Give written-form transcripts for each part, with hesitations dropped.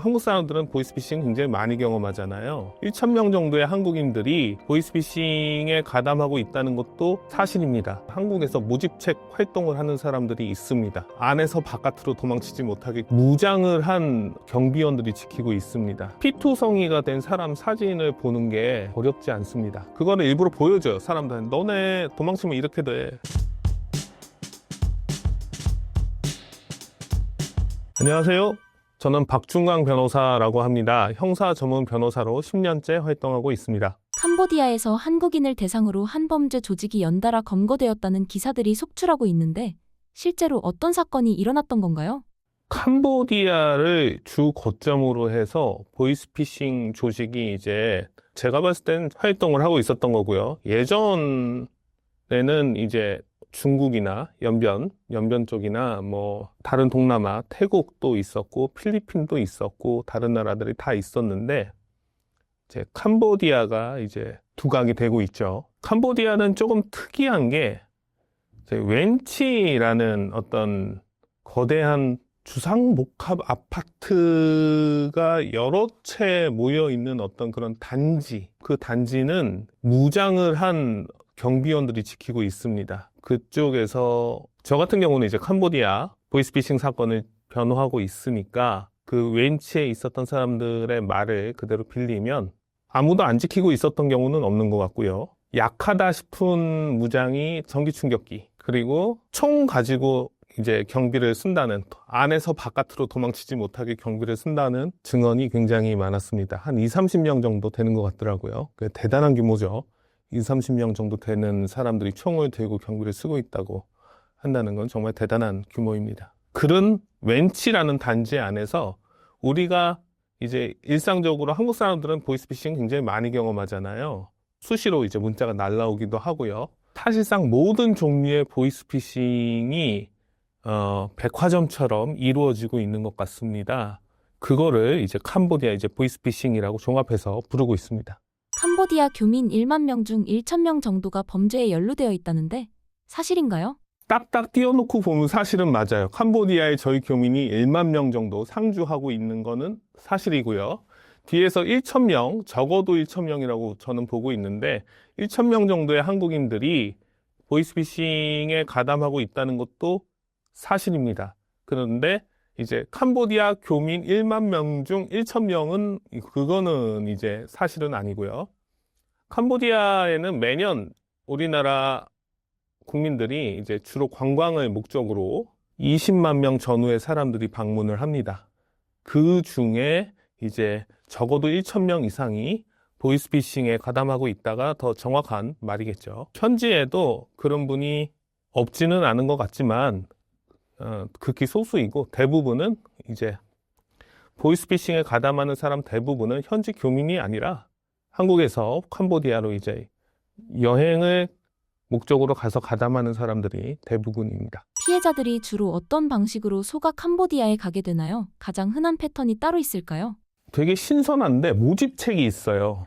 한국 사람들은 보이스피싱 굉장히 많이 경험하잖아요. 1,000명 정도의 한국인들이 보이스피싱에 가담하고 있다는 것도 사실입니다. 한국에서 모집책 활동을 하는 사람들이 있습니다. 안에서 바깥으로 도망치지 못하게 무장을 한 경비원들이 지키고 있습니다. 피투성이가 된 사람 사진을 보는 게 어렵지 않습니다. 그거를 일부러 보여줘요. 사람들한테. 너네 도망치면 이렇게 돼. 안녕하세요. 저는 박중광 변호사라고 합니다. 형사 전문 변호사로 10년째 활동하고 있습니다. 캄보디아에서 한국인을 대상으로 한범죄 조직이 연달아 검거되었다는 기사들이 속출하고 있는데 실제로 어떤 사건이 일어났던 건가요? 캄보디아를 주 거점으로 해서 보이스피싱 조직이 이제 제가 봤을 땐 활동을 하고 있었던 거고요. 예전에는 이제 중국이나 연변 쪽이나 뭐 다른 동남아, 태국도 있었고 필리핀도 있었고 다른 나라들이 다 있었는데 이제 캄보디아가 이제 두각이 되고 있죠. 캄보디아는 조금 특이한 게 이제 웬치라는 어떤 거대한 주상복합 아파트가 여러 채 모여 있는 어떤 그런 단지, 그 단지는 무장을 한 경비원들이 지키고 있습니다. 그쪽에서 저 같은 경우는 이제 캄보디아 보이스피싱 사건을 변호하고 있으니까 그 웬치에 있었던 사람들의 말을 그대로 빌리면 아무도 안 지키고 있었던 경우는 없는 것 같고요. 약하다 싶은 무장이 전기 충격기 그리고 총 가지고 이제 경비를 쓴다는, 안에서 바깥으로 도망치지 못하게 경비를 쓴다는 증언이 굉장히 많았습니다. 한 20-30명 정도 되는 것 같더라고요. 대단한 규모죠. 20-30명 정도 되는 사람들이 총을 들고 경비를 쓰고 있다고 한다는 건 정말 대단한 규모입니다. 그런 웬치라는 단지 안에서 우리가 이제 일상적으로 한국 사람들은 보이스피싱 굉장히 많이 경험하잖아요. 수시로 이제 문자가 날라오기도 하고요. 사실상 모든 종류의 보이스피싱이 백화점처럼 이루어지고 있는 것 같습니다. 그거를 이제 캄보디아 이제 보이스피싱이라고 종합해서 부르고 있습니다. 캄보디아 교민 1만 명 중 1,000명 정도가 범죄에 연루되어 있다는데 사실인가요? 딱딱 띄워놓고 보면 사실은 맞아요. 캄보디아에 저희 교민이 1만 명 정도 상주하고 있는 거는 사실이고요. 뒤에서 1,000명, 적어도 1,000명이라고 저는 보고 있는데 1,000명 정도의 한국인들이 보이스피싱에 가담하고 있다는 것도 사실입니다. 그런데 이제 캄보디아 교민 1만 명 중 1,000명은 그거는 이제 사실은 아니고요. 캄보디아에는 매년 우리나라 국민들이 이제 주로 관광을 목적으로 20만 명 전후의 사람들이 방문을 합니다. 그 중에 이제 적어도 1,000명 이상이 보이스피싱에 가담하고 있다가 더 정확한 말이겠죠. 현지에도 그런 분이 없지는 않은 것 같지만 극히 소수이고 대부분은 이제 보이스피싱에 가담하는 사람 대부분은 현지 교민이 아니라 한국에서 캄보디아로 이제 여행을 목적으로 가서 가담하는 사람들이 대부분입니다. 피해자들이 주로 어떤 방식으로 소가 캄보디아에 가게 되나요? 가장 흔한 패턴이 따로 있을까요? 되게 신선한데 모집책이 있어요.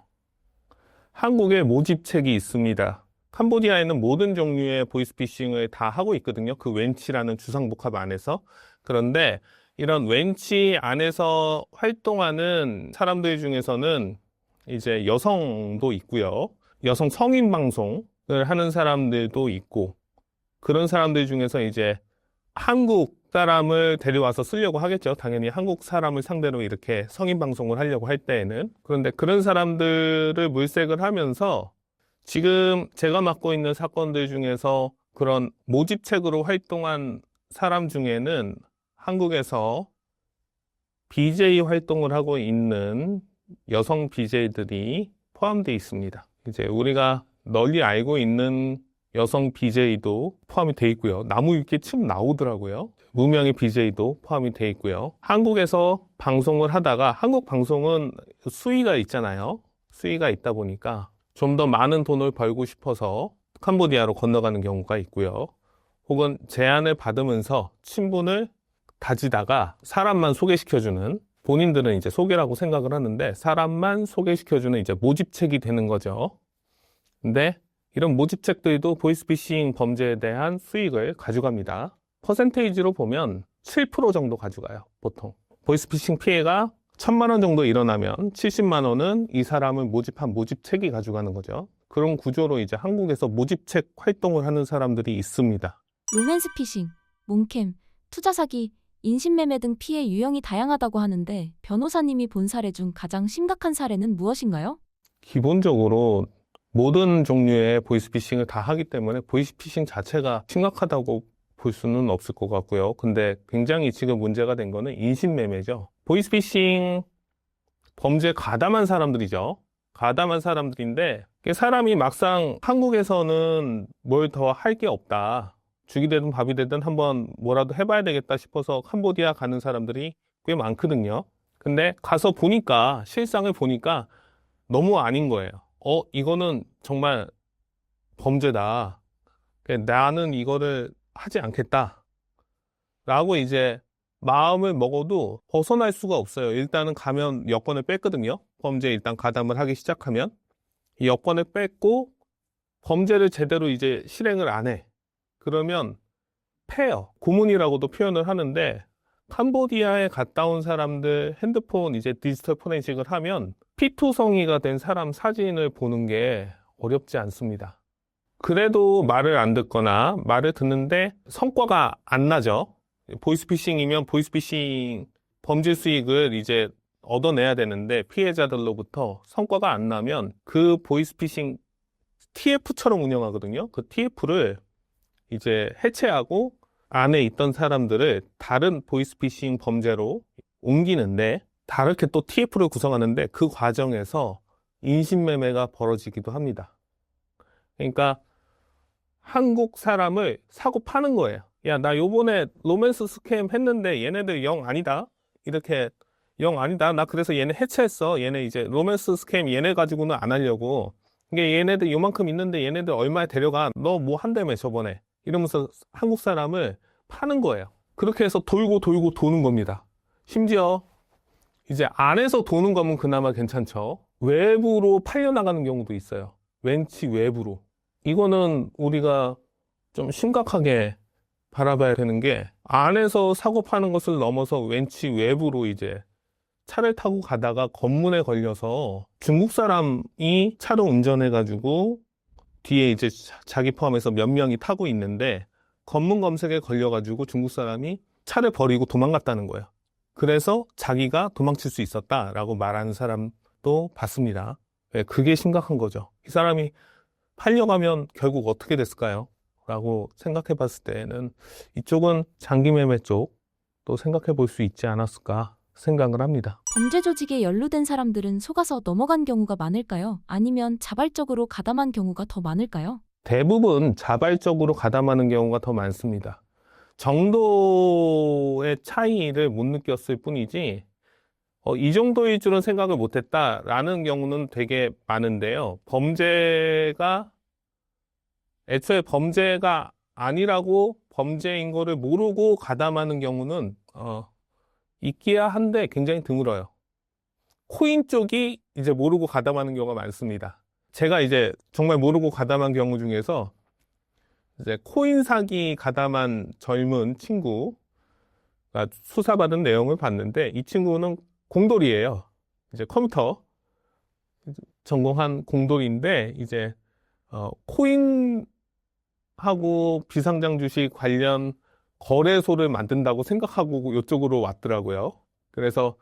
한국에 모집책이 있습니다. 캄보디아에는 모든 종류의 보이스피싱을 다 하고 있거든요. 그 웬치라는 주상복합 안에서. 그런데 이런 웬치 안에서 활동하는 사람들 중에서는 이제 여성도 있고요. 여성 성인 방송을 하는 사람들도 있고, 그런 사람들 중에서 이제 한국 사람을 데려와서 쓰려고 하겠죠. 당연히 한국 사람을 상대로 이렇게 성인 방송을 하려고 할 때에는. 그런데 그런 사람들을 물색을 하면서 지금 제가 맡고 있는 사건들 중에서 그런 모집책으로 활동한 사람 중에는 한국에서 BJ 활동을 하고 있는 여성 BJ들이 포함되어 있습니다. 이제 우리가 널리 알고 있는 여성 BJ도 포함이 되어 있고요. 나무 위키에 침 나오더라고요. 무명의 BJ도 포함이 되어 있고요. 한국에서 방송을 하다가 한국 방송은 수위가 있잖아요. 수위가 있다 보니까 좀 더 많은 돈을 벌고 싶어서 캄보디아로 건너가는 경우가 있고요. 혹은 제안을 받으면서 친분을 다지다가 사람만 소개시켜주는, 본인들은 이제 소개라고 생각을 하는데 사람만 소개시켜주는 이제 모집책이 되는 거죠. 근데 이런 모집책들도 보이스피싱 범죄에 대한 수익을 가져갑니다. 퍼센테이지로 보면 7% 정도 가져가요, 보통. 보이스피싱 피해가 1,000만 원 정도 일어나면 70만 원은 이 사람을 모집한 모집책이 가져가는 거죠. 그런 구조로 이제 한국에서 모집책 활동을 하는 사람들이 있습니다. 로맨스 피싱, 몽캠, 투자 사기, 인신매매 등 피해 유형이 다양하다고 하는데 변호사님이 본 사례 중 가장 심각한 사례는 무엇인가요? 기본적으로 모든 종류의 보이스피싱을 다 하기 때문에 보이스피싱 자체가 심각하다고 볼 수는 없을 것 같고요. 근데 굉장히 지금 문제가 된 거는 인신매매죠. 보이스피싱 범죄에 가담한 사람들이죠. 가담한 사람들인데 사람이 막상 한국에서는 뭘 더 할 게 없다. 죽이 되든 밥이 되든 한번 뭐라도 해봐야 되겠다 싶어서 캄보디아 가는 사람들이 꽤 많거든요. 근데 가서 보니까 실상을 보니까 너무 아닌 거예요. 이거는 정말 범죄다. 나는 이거를 하지 않겠다. 라고 이제 마음을 먹어도 벗어날 수가 없어요. 일단은 가면 여권을 뺐거든요. 범죄에 일단 가담을 하기 시작하면. 이 여권을 뺐고 범죄를 제대로 이제 실행을 안 해. 그러면 패요. 고문이라고도 표현을 하는데 캄보디아에 갔다 온 사람들 핸드폰 이제 디지털 포렌식을 하면 피투성이가 된 사람 사진을 보는 게 어렵지 않습니다. 그래도 말을 안 듣거나 말을 듣는데 성과가 안 나죠. 보이스피싱이면 보이스피싱 범죄 수익을 이제 얻어내야 되는데 피해자들로부터 성과가 안 나면 그 보이스피싱 TF처럼 운영하거든요. 그 TF를 이제 해체하고 안에 있던 사람들을 다른 보이스피싱 범죄로 옮기는데 다르게 또 TF를 구성하는데 그 과정에서 인신매매가 벌어지기도 합니다. 그러니까 한국 사람을 사고 파는 거예요. 야, 나 요번에 로맨스 스캠 했는데 얘네들 영 아니다. 이렇게 영 아니다. 나 그래서 얘네 해체했어. 얘네 이제 로맨스 스캠 얘네 가지고는 안 하려고. 이게 얘네들 요만큼 있는데 얘네들 얼마에 데려가. 너 뭐 한다며 저번에. 이러면서 한국 사람을 파는 거예요. 그렇게 해서 돌고 돌고 도는 겁니다. 심지어 이제 안에서 도는 거면 그나마 괜찮죠. 외부로 팔려나가는 경우도 있어요. 왠지 외부로. 이거는 우리가 좀 심각하게 바라봐야 되는 게 안에서 사고 파는 것을 넘어서 왠지 외부로 이제 차를 타고 가다가 검문에 걸려서 중국 사람이 차를 운전해가지고 뒤에 이제 자기 포함해서 몇 명이 타고 있는데 검문 검색에 걸려가지고 중국 사람이 차를 버리고 도망갔다는 거예요. 그래서 자기가 도망칠 수 있었다라고 말하는 사람도 봤습니다. 그게 심각한 거죠. 이 사람이 팔려가면 결국 어떻게 됐을까요? 라고 생각해 봤을 때는 이쪽은 장기 매매 쪽도 생각해 볼 수 있지 않았을까 생각을 합니다. 범죄 조직에 연루된 사람들은 속아서 넘어간 경우가 많을까요? 아니면 자발적으로 가담한 경우가 더 많을까요? 대부분 자발적으로 가담하는 경우가 더 많습니다. 정도의 차이를 못 느꼈을 뿐이지 이 정도일 줄은 생각을 못했다라는 경우는 되게 많은데요. 애초에 범죄가 아니라고 범죄인 거를 모르고 가담하는 경우는 있기야 한데 굉장히 드물어요. 코인 쪽이 이제 모르고 가담하는 경우가 많습니다. 제가 이제 정말 모르고 가담한 경우 중에서 이제 코인 사기 가담한 젊은 친구가 수사받은 내용을 봤는데 이 친구는 공돌이에요. 이제 컴퓨터 전공한 공돌인데 이제 코인하고 비상장 주식 관련 거래소를 만든다고 생각하고 이쪽으로 왔더라고요. 그래서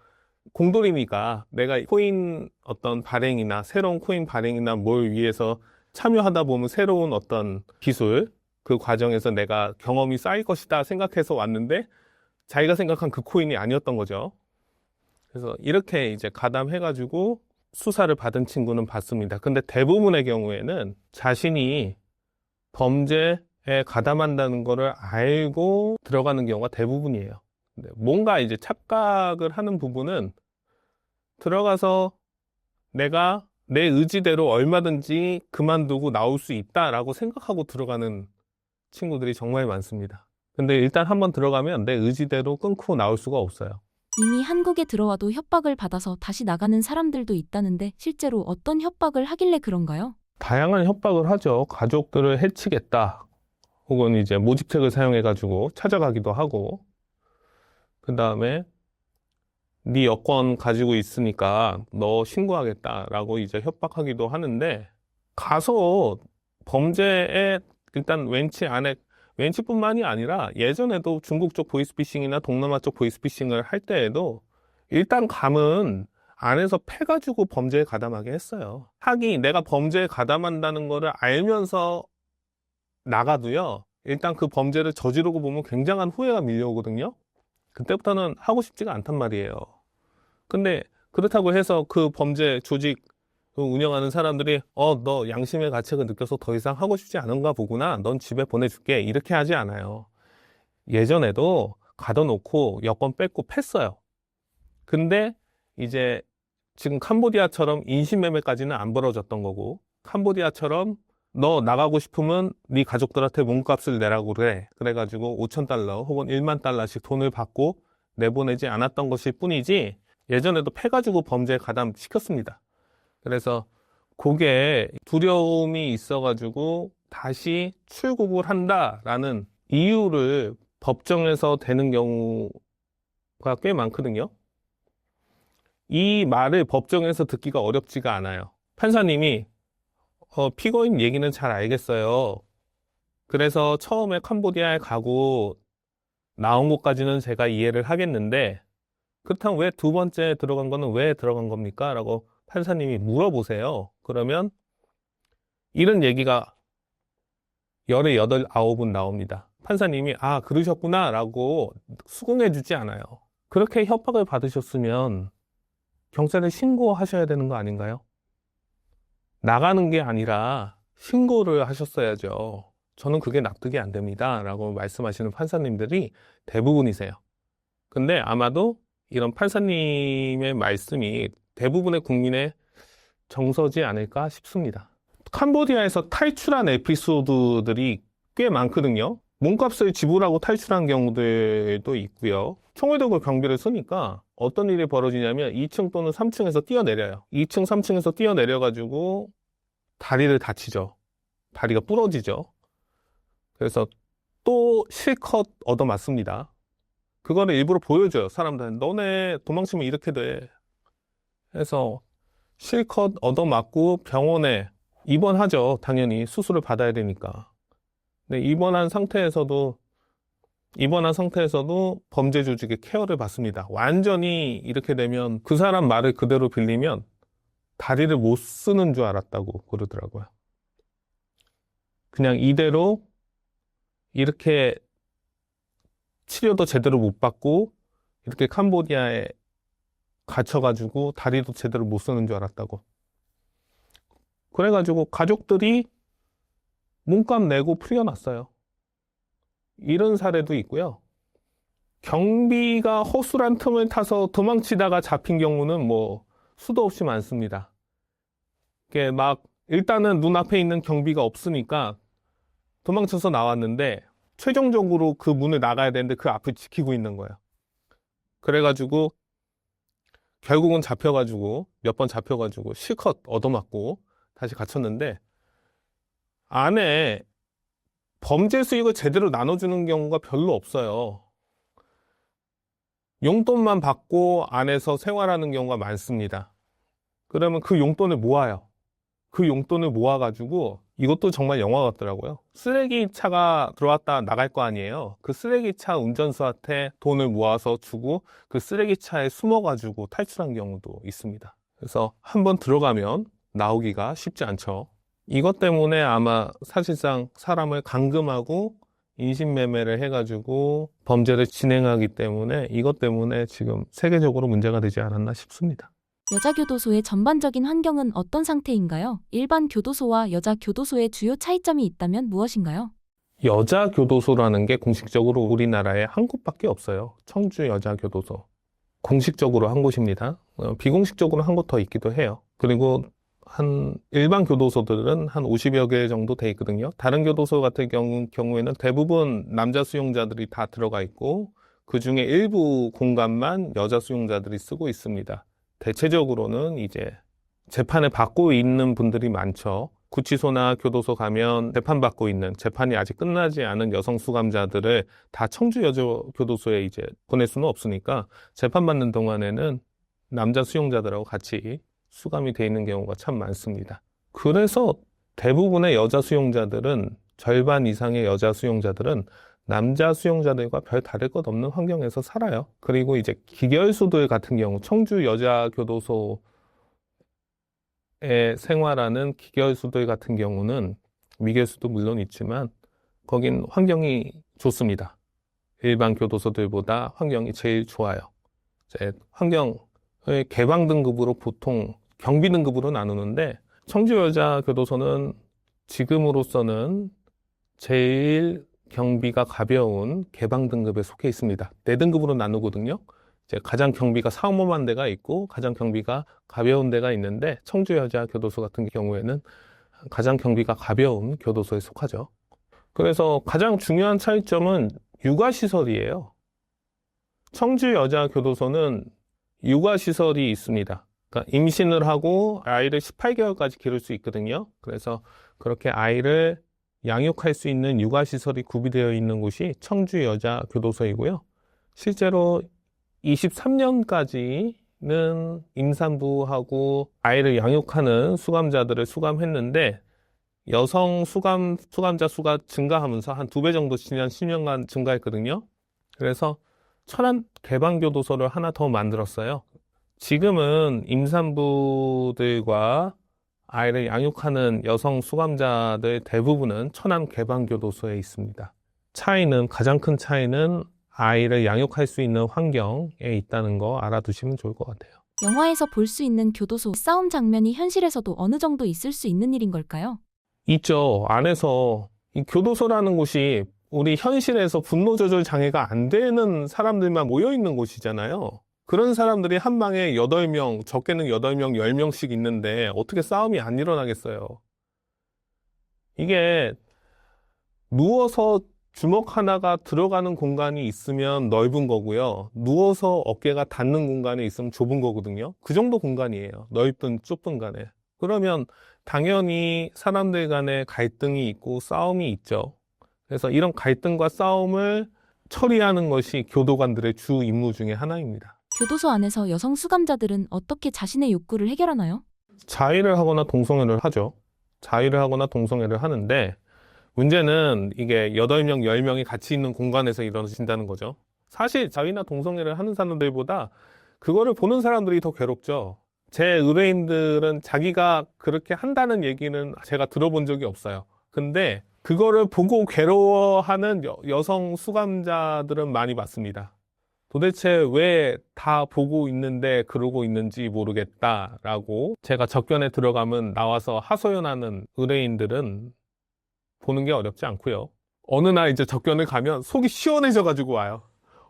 공돌이니까 내가 코인 어떤 발행이나 새로운 코인 발행이나 뭘 위해서 참여하다 보면 새로운 어떤 기술, 그 과정에서 내가 경험이 쌓일 것이다 생각해서 왔는데 자기가 생각한 그 코인이 아니었던 거죠. 그래서 이렇게 이제 가담해가지고 수사를 받은 친구는 봤습니다. 근데 대부분의 경우에는 자신이 범죄에 가담한다는 거를 알고 들어가는 경우가 대부분이에요. 근데 뭔가 이제 착각을 하는 부분은 들어가서 내가 내 의지대로 얼마든지 그만두고 나올 수 있다라고 생각하고 들어가는 친구들이 정말 많습니다. 근데 일단 한번 들어가면 내 의지대로 끊고 나올 수가 없어요. 이미 한국에 들어와도 협박을 받아서 다시 나가는 사람들도 있다는데 실제로 어떤 협박을 하길래 그런가요? 다양한 협박을 하죠. 가족들을 해치겠다. 혹은 이제 모집책을 사용해가지고 찾아가기도 하고, 그 다음에 네 여권 가지고 있으니까 너 신고하겠다라고 이제 협박하기도 하는데 가서 범죄에 일단 웬치뿐만이 아니라 예전에도 중국 쪽 보이스피싱이나 동남아 쪽 보이스피싱을 할 때에도 일단 감은 안에서 패가지고 범죄에 가담하게 했어요. 내가 범죄에 가담한다는 거를 알면서 나가도요. 일단 그 범죄를 저지르고 보면 굉장한 후회가 밀려오거든요. 그때부터는 하고 싶지가 않단 말이에요. 근데 그렇다고 해서 그 범죄 조직 운영하는 사람들이 너 양심의 가책을 느껴서 더 이상 하고 싶지 않은가 보구나. 넌 집에 보내줄게. 이렇게 하지 않아요. 예전에도 가둬놓고 여권 뺏고 팼어요. 근데 이제 지금 캄보디아처럼 인신매매까지는 안 벌어졌던 거고, 캄보디아처럼 너 나가고 싶으면 네 가족들한테 몸값을 내라고 그래. 그래가지고 5,000달러 혹은 1만 달러씩 돈을 받고 내보내지 않았던 것일 뿐이지 예전에도 패가지고 범죄에 가담시켰습니다. 그래서 그게 두려움이 있어가지고 다시 출국을 한다라는 이유를 법정에서 대는 경우가 꽤 많거든요. 이 말을 법정에서 듣기가 어렵지가 않아요. 판사님이 피고인 얘기는 잘 알겠어요. 그래서 처음에 캄보디아에 가고 나온 것까지는 제가 이해를 하겠는데 그렇다면 왜 두 번째 들어간 거는 왜 들어간 겁니까? 라고 판사님이 물어보세요. 그러면 이런 얘기가 열에 8, 9분 나옵니다. 판사님이 그러셨구나 라고 수긍해 주지 않아요. 그렇게 협박을 받으셨으면 경찰에 신고하셔야 되는 거 아닌가요? 나가는 게 아니라 신고를 하셨어야죠. 저는 그게 납득이 안 됩니다. 라고 말씀하시는 판사님들이 대부분이세요. 근데 아마도 이런 판사님의 말씀이 대부분의 국민의 정서지 않을까 싶습니다. 캄보디아에서 탈출한 에피소드들이 꽤 많거든요. 몸값을 지불하고 탈출한 경우들도 있고요. 총알들고 경비를 쓰니까 어떤 일이 벌어지냐면 2층 또는 3층에서 뛰어내려요. 2층, 3층에서 뛰어내려가지고 다리를 다치죠. 다리가 부러지죠. 그래서 또 실컷 얻어맞습니다. 그거를 일부러 보여줘요. 사람들한테. 너네 도망치면 이렇게 돼. 해서 실컷 얻어맞고 병원에 입원하죠. 당연히 수술을 받아야 되니까. 근데 입원한 상태에서도 범죄 조직의 케어를 받습니다. 완전히 이렇게 되면 그 사람 말을 그대로 빌리면 다리를 못 쓰는 줄 알았다고 그러더라고요. 그냥 이대로 이렇게 치료도 제대로 못 받고 이렇게 캄보디아에 갇혀가지고 다리도 제대로 못 쓰는 줄 알았다고. 그래가지고 가족들이 몸값 내고 풀려났어요. 이런 사례도 있고요. 경비가 허술한 틈을 타서 도망치다가 잡힌 경우는 수도 없이 많습니다. 이게 일단은 눈앞에 있는 경비가 없으니까 도망쳐서 나왔는데 최종적으로 그 문을 나가야 되는데 그 앞을 지키고 있는 거예요. 그래가지고 결국은 몇 번 잡혀가지고 실컷 얻어맞고 다시 갇혔는데 안에 범죄 수익을 제대로 나눠주는 경우가 별로 없어요. 용돈만 받고 안에서 생활하는 경우가 많습니다. 그러면 그 용돈을 모아요. 그 용돈을 모아가지고 이것도 정말 영화 같더라고요. 쓰레기차가 들어왔다 나갈 거 아니에요. 그 쓰레기차 운전수한테 돈을 모아서 주고 그 쓰레기차에 숨어가지고 탈출한 경우도 있습니다. 그래서 한번 들어가면 나오기가 쉽지 않죠. 이것 때문에 아마 사실상 사람을 감금하고 인신매매를 해가지고 범죄를 진행하기 때문에 이것 때문에 지금 세계적으로 문제가 되지 않았나 싶습니다. 여자 교도소의 전반적인 환경은 어떤 상태인가요? 일반 교도소와 여자 교도소의 주요 차이점이 있다면 무엇인가요? 여자 교도소라는 게 공식적으로 우리나라에 한 곳밖에 없어요. 청주 여자 교도소. 공식적으로 한 곳입니다. 비공식적으로 한 곳 더 있기도 해요. 그리고 일반 교도소들은 한 50여 개 정도 돼 있거든요. 다른 교도소 같은 경우에는 대부분 남자 수용자들이 다 들어가 있고 그 중에 일부 공간만 여자 수용자들이 쓰고 있습니다. 대체적으로는 이제 재판을 받고 있는 분들이 많죠. 구치소나 교도소 가면 재판받고 있는, 재판이 아직 끝나지 않은 여성 수감자들을 다 청주여자교도소에 이제 보낼 수는 없으니까 재판받는 동안에는 남자 수용자들하고 같이 수감이 돼 있는 경우가 참 많습니다. 그래서 대부분의 여자 수용자들은, 절반 이상의 여자 수용자들은 남자 수용자들과 별 다를 것 없는 환경에서 살아요. 그리고 이제 기결소들 같은 경우, 청주여자교도소에 생활하는 기결소들 같은 경우는 미결소도 물론 있지만 거긴 환경이 좋습니다. 일반 교도소들보다 환경이 제일 좋아요. 이제 환경을 개방 등급으로 보통 경비 등급으로 나누는데, 청주여자교도소는 지금으로서는 제일 경비가 가벼운 개방 등급에 속해 있습니다. 4등급으로 나누거든요. 이제 가장 경비가 삼엄한 데가 있고 가장 경비가 가벼운 데가 있는데, 청주여자교도소 같은 경우에는 가장 경비가 가벼운 교도소에 속하죠. 그래서 가장 중요한 차이점은 육아시설이에요. 청주여자교도소는 육아시설이 있습니다. 그러니까 임신을 하고 아이를 18개월까지 기를 수 있거든요. 그래서 그렇게 아이를 양육할 수 있는 육아시설이 구비되어 있는 곳이 청주여자교도소이고요. 실제로 23년까지는 임산부하고 아이를 양육하는 수감자들을 수감했는데, 여성 수감자 수가 증가하면서 한 2배 정도 지난 10년간 증가했거든요. 그래서 천안 개방교도소를 하나 더 만들었어요. 지금은 임산부들과 아이를 양육하는 여성 수감자들 대부분은 천안 개방교도소에 있습니다. 가장 큰 차이는 아이를 양육할 수 있는 환경에 있다는 거 알아두시면 좋을 것 같아요. 영화에서 볼 수 있는 교도소 싸움 장면이 현실에서도 어느 정도 있을 수 있는 일인 걸까요? 있죠. 안에서 이 교도소라는 곳이 우리 현실에서 분노 조절 장애가 안 되는 사람들만 모여 있는 곳이잖아요. 그런 사람들이 한 방에 8명, 적게는 8명, 10명씩 있는데 어떻게 싸움이 안 일어나겠어요. 이게 누워서 주먹 하나가 들어가는 공간이 있으면 넓은 거고요. 누워서 어깨가 닿는 공간에 있으면 좁은 거거든요. 그 정도 공간이에요. 넓든 좁든 간에. 그러면 당연히 사람들 간에 갈등이 있고 싸움이 있죠. 그래서 이런 갈등과 싸움을 처리하는 것이 교도관들의 주 임무 중에 하나입니다. 교도소 안에서 여성 수감자들은 어떻게 자신의 욕구를 해결하나요? 자위를 하거나 동성애를 하죠. 자위를 하거나 동성애를 하는데, 문제는 이게 8명, 10명이 같이 있는 공간에서 이루어진다는 거죠. 사실 자위나 동성애를 하는 사람들보다 그거를 보는 사람들이 더 괴롭죠. 제 의뢰인들은 자기가 그렇게 한다는 얘기는 제가 들어본 적이 없어요. 근데 그거를 보고 괴로워하는 여성 수감자들은 많이 봤습니다. 도대체 왜 다 보고 있는데 그러고 있는지 모르겠다라고, 제가 접견에 들어가면 나와서 하소연하는 의뢰인들은 보는 게 어렵지 않고요. 어느 날 이제 접견을 가면 속이 시원해져가지고 와요.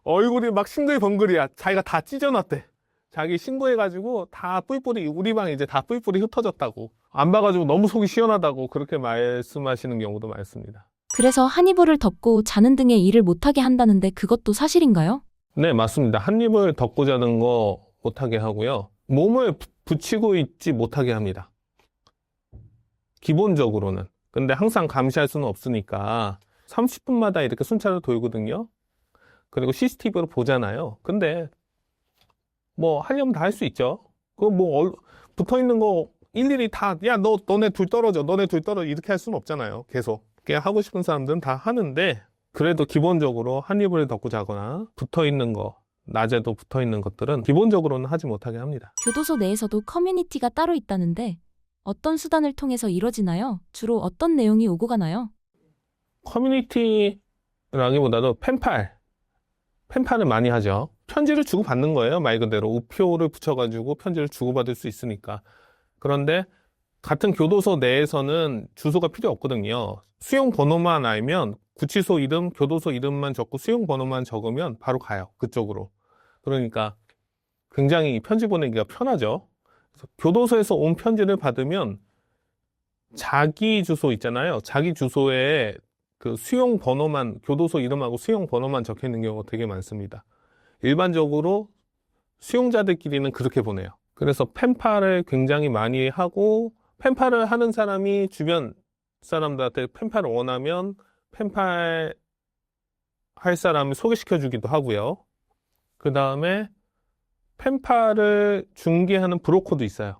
얼굴이 막 싱글벙글이야. 자기가 다 찢어놨대. 자기 신고해가지고 다 뿔뿔이, 우리 방에 이제 다 뿔뿔이 흩어졌다고, 안 봐가지고 너무 속이 시원하다고 그렇게 말씀하시는 경우도 많습니다. 그래서 한 이불을 덮고 자는 등의 일을 못하게 한다는데 그것도 사실인가요? 네, 맞습니다. 한 입을 덮고 자는 거 못하게 하고요. 몸을 붙이고 있지 못하게 합니다. 기본적으로는. 근데 항상 감시할 수는 없으니까 30분마다 이렇게 순찰을 돌거든요. 그리고 CCTV로 보잖아요. 근데 뭐 하려면 다 할 수 있죠. 그거 뭐 붙어 있는 거 일일이 다, 야, 너네 둘 떨어져, 너네 둘 떨어져, 이렇게 할 수는 없잖아요. 계속. 하고 싶은 사람들은 다 하는데, 그래도 기본적으로 한 이불을 덮고 자거나 붙어 있는 거, 낮에도 붙어 있는 것들은 기본적으로는 하지 못하게 합니다. 교도소 내에서도 커뮤니티가 따로 있다는데 어떤 수단을 통해서 이뤄지나요? 주로 어떤 내용이 오고 가나요? 커뮤니티라기보다도 펜팔을 많이 하죠. 편지를 주고받는 거예요. 말 그대로 우표를 붙여가지고 편지를 주고받을 수 있으니까. 그런데 같은 교도소 내에서는 주소가 필요 없거든요. 수용 번호만 알면, 구치소 이름, 교도소 이름만 적고 수용 번호만 적으면 바로 가요. 그쪽으로. 그러니까 굉장히 편지 보내기가 편하죠. 그래서 교도소에서 온 편지를 받으면 자기 주소 있잖아요. 자기 주소에 그 수용 번호만, 교도소 이름하고 수용 번호만 적혀 있는 경우가 되게 많습니다. 일반적으로 수용자들끼리는 그렇게 보내요. 그래서 펜팔을 굉장히 많이 하고 펜팔을 하는 사람이 주변 사람들한테 펜팔을 원하면 펜팔 할 사람을 소개시켜 주기도 하고요. 그 다음에 펜팔을 중개하는 브로커도 있어요.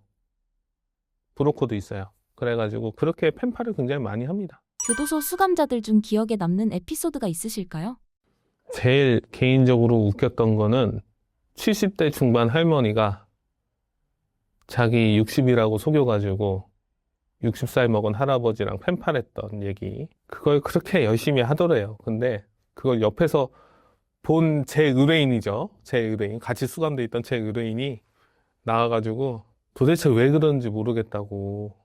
브로커도 있어요. 그래가지고 그렇게 펜팔을 굉장히 많이 합니다. 교도소 수감자들 중 기억에 남는 에피소드가 있으실까요? 제일 개인적으로 웃겼던 거는 70대 중반 할머니가 자기 60이라고 속여가지고 60살 먹은 할아버지랑 펜팔했던 얘기. 그걸 그렇게 열심히 하더래요. 근데 그걸 옆에서 본 제 의뢰인이죠. 제 의뢰인. 같이 수감돼 있던 제 의뢰인이 나와가지고 도대체 왜 그런지 모르겠다고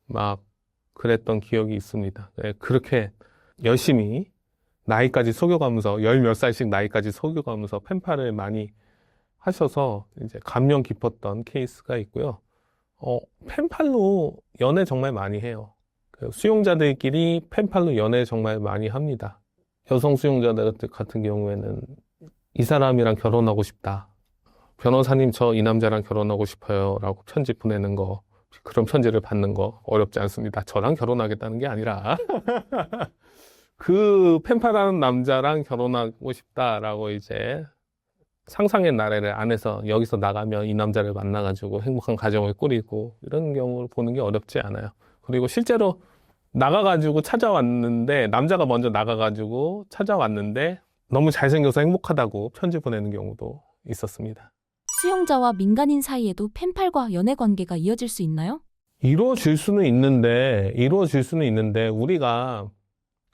막 그랬던 기억이 있습니다. 네, 그렇게 열심히 나이까지 속여가면서 열 몇 살씩 나이까지 속여가면서 펜팔을 많이 하셔서 이제 감명 깊었던 케이스가 있고요. 펜팔로 연애 정말 많이 해요. 그 수용자들끼리 펜팔로 연애 정말 많이 합니다. 여성 수용자들 같은 경우에는 이 사람이랑 결혼하고 싶다. 변호사님, 저 이 남자랑 결혼하고 싶어요. 라고 편지 보내는 거, 그런 편지를 받는 거 어렵지 않습니다. 저랑 결혼하겠다는 게 아니라 그 펜팔하는 남자랑 결혼하고 싶다라고 이제 상상의 나래를 안에서 여기서 나가면 이 남자를 만나가지고 행복한 가정을 꾸리고 이런 경우를 보는 게 어렵지 않아요. 그리고 실제로 나가가지고 찾아왔는데 남자가 먼저 나가가지고 찾아왔는데 너무 잘생겨서 행복하다고 편지 보내는 경우도 있었습니다. 수용자와 민간인 사이에도 펜팔과 연애 관계가 이어질 수 있나요? 이루어질 수는 있는데 우리가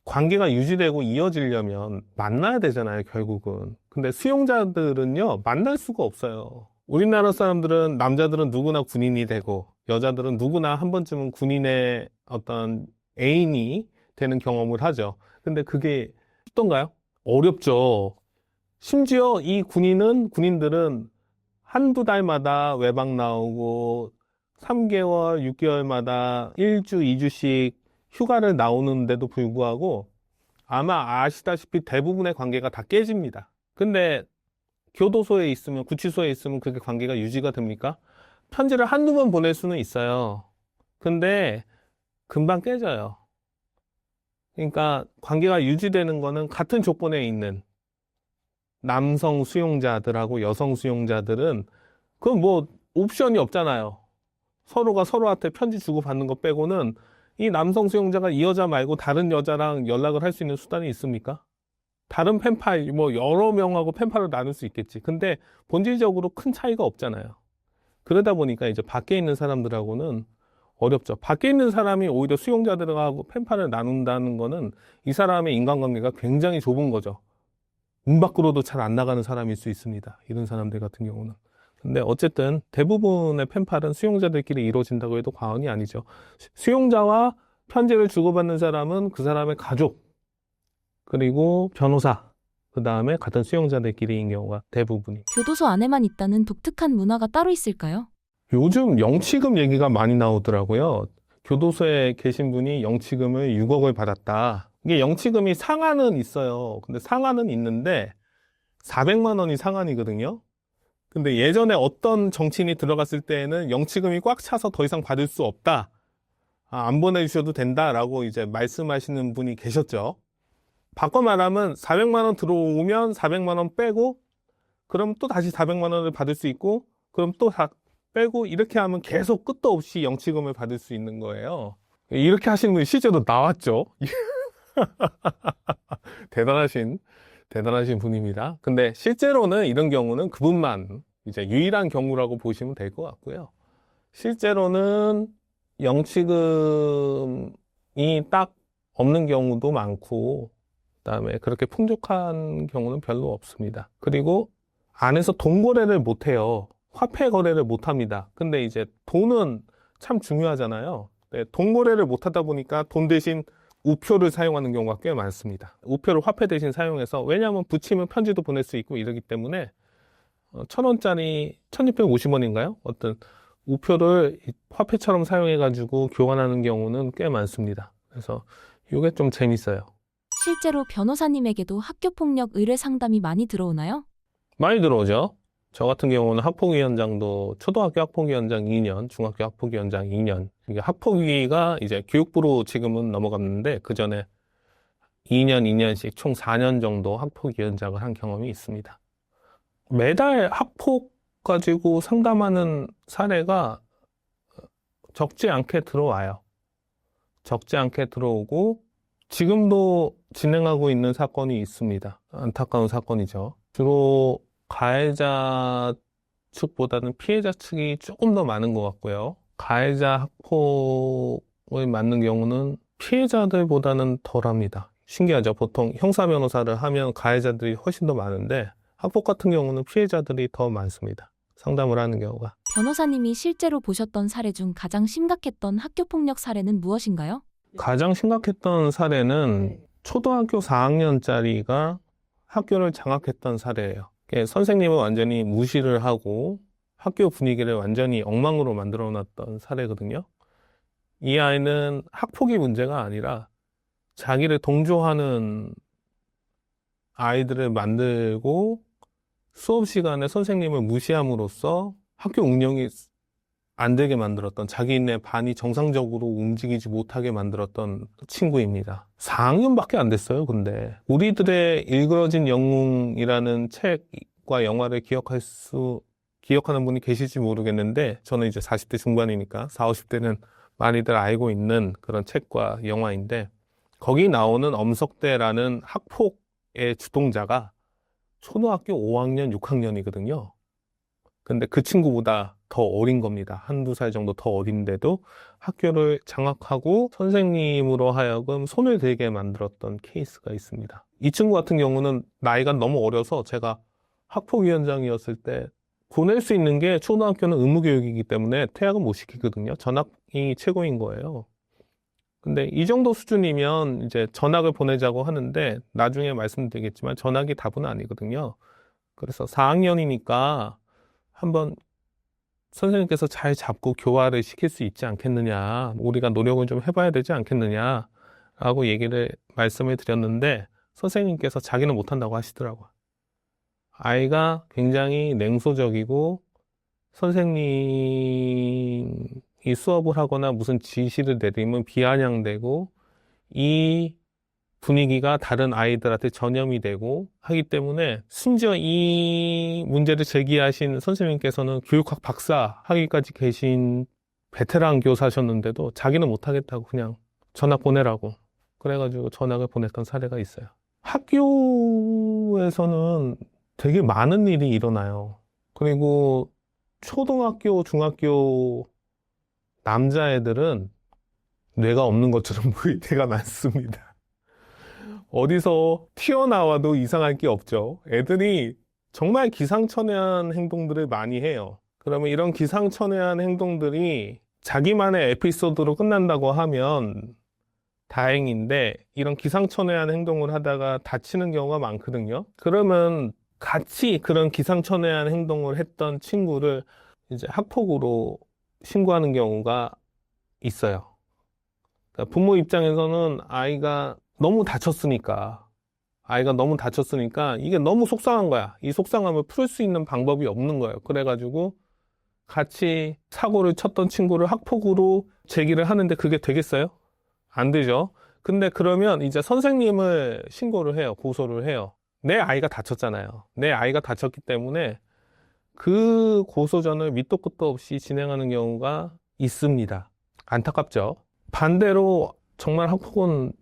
관계가 유지되고 이어지려면 만나야 되잖아요, 결국은. 근데 수용자들은요, 만날 수가 없어요. 우리나라 사람들은, 남자들은 누구나 군인이 되고, 여자들은 누구나 한 번쯤은 군인의 어떤 애인이 되는 경험을 하죠. 근데 그게 쉽던가요? 어렵죠. 심지어 이 군인들은 한두 달마다 외박 나오고, 3개월, 6개월마다 1주, 2주씩 휴가를 나오는데도 불구하고 아마 아시다시피 대부분의 관계가 다 깨집니다. 근데 교도소에 있으면, 구치소에 있으면 그렇게 관계가 유지가 됩니까? 편지를 한두 번 보낼 수는 있어요. 근데 금방 깨져요. 그러니까 관계가 유지되는 거는 같은 조건에 있는 남성 수용자들하고 여성 수용자들은 그건 뭐 옵션이 없잖아요. 서로가 서로한테 편지 주고받는 거 빼고는 이 남성 수용자가 이 여자 말고 다른 여자랑 연락을 할 수 있는 수단이 있습니까? 다른 펜팔, 뭐 여러 명하고 펜팔을 나눌 수 있겠지. 근데 본질적으로 큰 차이가 없잖아요. 그러다 보니까 이제 밖에 있는 사람들하고는 어렵죠. 밖에 있는 사람이 오히려 수용자들하고 펜팔을 나눈다는 거는 이 사람의 인간관계가 굉장히 좁은 거죠. 문 밖으로도 잘 안 나가는 사람일 수 있습니다. 이런 사람들 같은 경우는. 근데 어쨌든 대부분의 펜팔은 수용자들끼리 이루어진다고 해도 과언이 아니죠. 수용자와 편지를 주고받는 사람은 그 사람의 가족, 그리고 변호사, 그 다음에 같은 수용자들끼리인 경우가 대부분이. 교도소 안에만 있다는 독특한 문화가 따로 있을까요? 요즘 영치금 얘기가 많이 나오더라고요. 교도소에 계신 분이 영치금을 6억을 받았다. 이게 영치금이 상한은 있어요. 근데 상한은 있는데 400만 원이 상한이거든요. 근데 예전에 어떤 정치인이 들어갔을 때에는 영치금이 꽉 차서 더 이상 받을 수 없다. 안 보내주셔도 된다라고 이제 말씀하시는 분이 계셨죠. 바꿔 말하면 400만 원 들어오면 400만 원 빼고 그럼 또 다시 400만 원을 받을 수 있고 그럼 또 다 빼고 이렇게 하면 계속 끝도 없이 영치금을 받을 수 있는 거예요. 이렇게 하시는 분이 실제로 나왔죠. 대단하신 분입니다. 근데 실제로는 이런 경우는 그분만 이제 유일한 경우라고 보시면 될 것 같고요. 실제로는 영치금이 딱 없는 경우도 많고, 그다음에 그렇게 풍족한 경우는 별로 없습니다. 그리고 안에서 돈 거래를 못 해요. 화폐 거래를 못 합니다. 근데 이제 돈은 참 중요하잖아요. 네, 돈 거래를 못 하다 보니까 돈 대신 우표를 사용하는 경우가 꽤 많습니다. 우표를 화폐 대신 사용해서, 왜냐하면 붙이면 편지도 보낼 수 있고 이러기 때문에 1,000원짜리 1,650원인가요? 어떤 우표를 화폐처럼 사용해가지고 교환하는 경우는 꽤 많습니다. 그래서 이게 좀 재밌어요. 실제로 변호사님에게도 학교폭력 의뢰 상담이 많이 들어오나요? 많이 들어오죠. 저 같은 경우는 학폭위원장도 초등학교 학폭위원장 2년, 중학교 학폭위원장 2년. 이게 학폭위가 이제 교육부로 지금은 넘어갔는데 그 전에 2년, 2년씩 총 4년 정도 학폭위원장을 한 경험이 있습니다. 매달 학폭 가지고 상담하는 사례가 적지 않게 들어와요. 적지 않게 들어오고 지금도 진행하고 있는 사건이 있습니다. 안타까운 사건이죠. 주로 가해자 측보다는 피해자 측이 조금 더 많은 것 같고요. 가해자 학폭을 맡는 경우는 피해자들보다는 덜합니다. 신기하죠. 보통 형사 변호사를 하면 가해자들이 훨씬 더 많은데 학폭 같은 경우는 피해자들이 더 많습니다. 상담을 하는 경우가. 변호사님이 실제로 보셨던 사례 중 가장 심각했던 학교폭력 사례는 무엇인가요? 가장 심각했던 사례는 초등학교 4학년짜리가 학교를 장악했던 사례예요. 선생님을 완전히 무시를 하고 학교 분위기를 완전히 엉망으로 만들어 놨던 사례거든요. 이 아이는 학폭이 문제가 아니라 자기를 동조하는 아이들을 만들고 수업 시간에 선생님을 무시함으로써 학교 운영이 안 되게 만들었던, 자기네 반이 정상적으로 움직이지 못하게 만들었던 친구입니다. 4학년밖에 안 됐어요, 근데. 우리들의 일그러진 영웅이라는 책과 영화를 기억하는 분이 계실지 모르겠는데, 저는 이제 40대 중반이니까 40, 50대는 많이들 알고 있는 그런 책과 영화인데, 거기 나오는 엄석대라는 학폭의 주동자가 초등학교 5학년, 6학년이거든요. 근데 그 친구보다 더 어린 겁니다. 한두 살 정도 더 어린데도 학교를 장악하고 선생님으로 하여금 손을 대게 만들었던 케이스가 있습니다. 이 친구 같은 경우는 나이가 너무 어려서 제가 학폭위원장이었을 때 보낼 수 있는 게 초등학교는 의무교육이기 때문에 퇴학은 못 시키거든요. 전학이 최고인 거예요. 근데 이 정도 수준이면 이제 전학을 보내자고 하는데 나중에 말씀드리겠지만 전학이 답은 아니거든요. 그래서 4학년이니까 한번 선생님께서 잘 잡고 교화를 시킬 수 있지 않겠느냐, 우리가 노력을 좀 해봐야 되지 않겠느냐라고 말씀을 드렸는데 선생님께서 자기는 못한다고 하시더라고요. 아이가 굉장히 냉소적이고 선생님이 수업을 하거나 무슨 지시를 내리면 비아냥대고 이 분위기가 다른 아이들한테 전염이 되고 하기 때문에 심지어 이 문제를 제기하신 선생님께서는 교육학 박사 학위까지 계신 베테랑 교사셨는데도 자기는 못하겠다고 그냥 전학 보내라고 그래가지고 전학을 보냈던 사례가 있어요. 학교에서는 되게 많은 일이 일어나요. 그리고 초등학교, 중학교 남자애들은 뇌가 없는 것처럼 보일 때가 많습니다. 어디서 튀어나와도 이상할 게 없죠. 애들이 정말 기상천외한 행동들을 많이 해요. 그러면 이런 기상천외한 행동들이 자기만의 에피소드로 끝난다고 하면 다행인데 이런 기상천외한 행동을 하다가 다치는 경우가 많거든요. 그러면 같이 그런 기상천외한 행동을 했던 친구를 이제 학폭으로 신고하는 경우가 있어요. 그러니까 부모 입장에서는 아이가 너무 다쳤으니까 이게 너무 속상한 거야. 이 속상함을 풀 수 있는 방법이 없는 거예요. 그래가지고 같이 사고를 쳤던 친구를 학폭으로 제기를 하는데 그게 되겠어요? 안 되죠. 근데 그러면 이제 선생님을 신고를 해요. 고소를 해요. 내 아이가 다쳤잖아요. 내 아이가 다쳤기 때문에 그 고소전을 밑도 끝도 없이 진행하는 경우가 있습니다. 안타깝죠. 반대로 정말 학폭은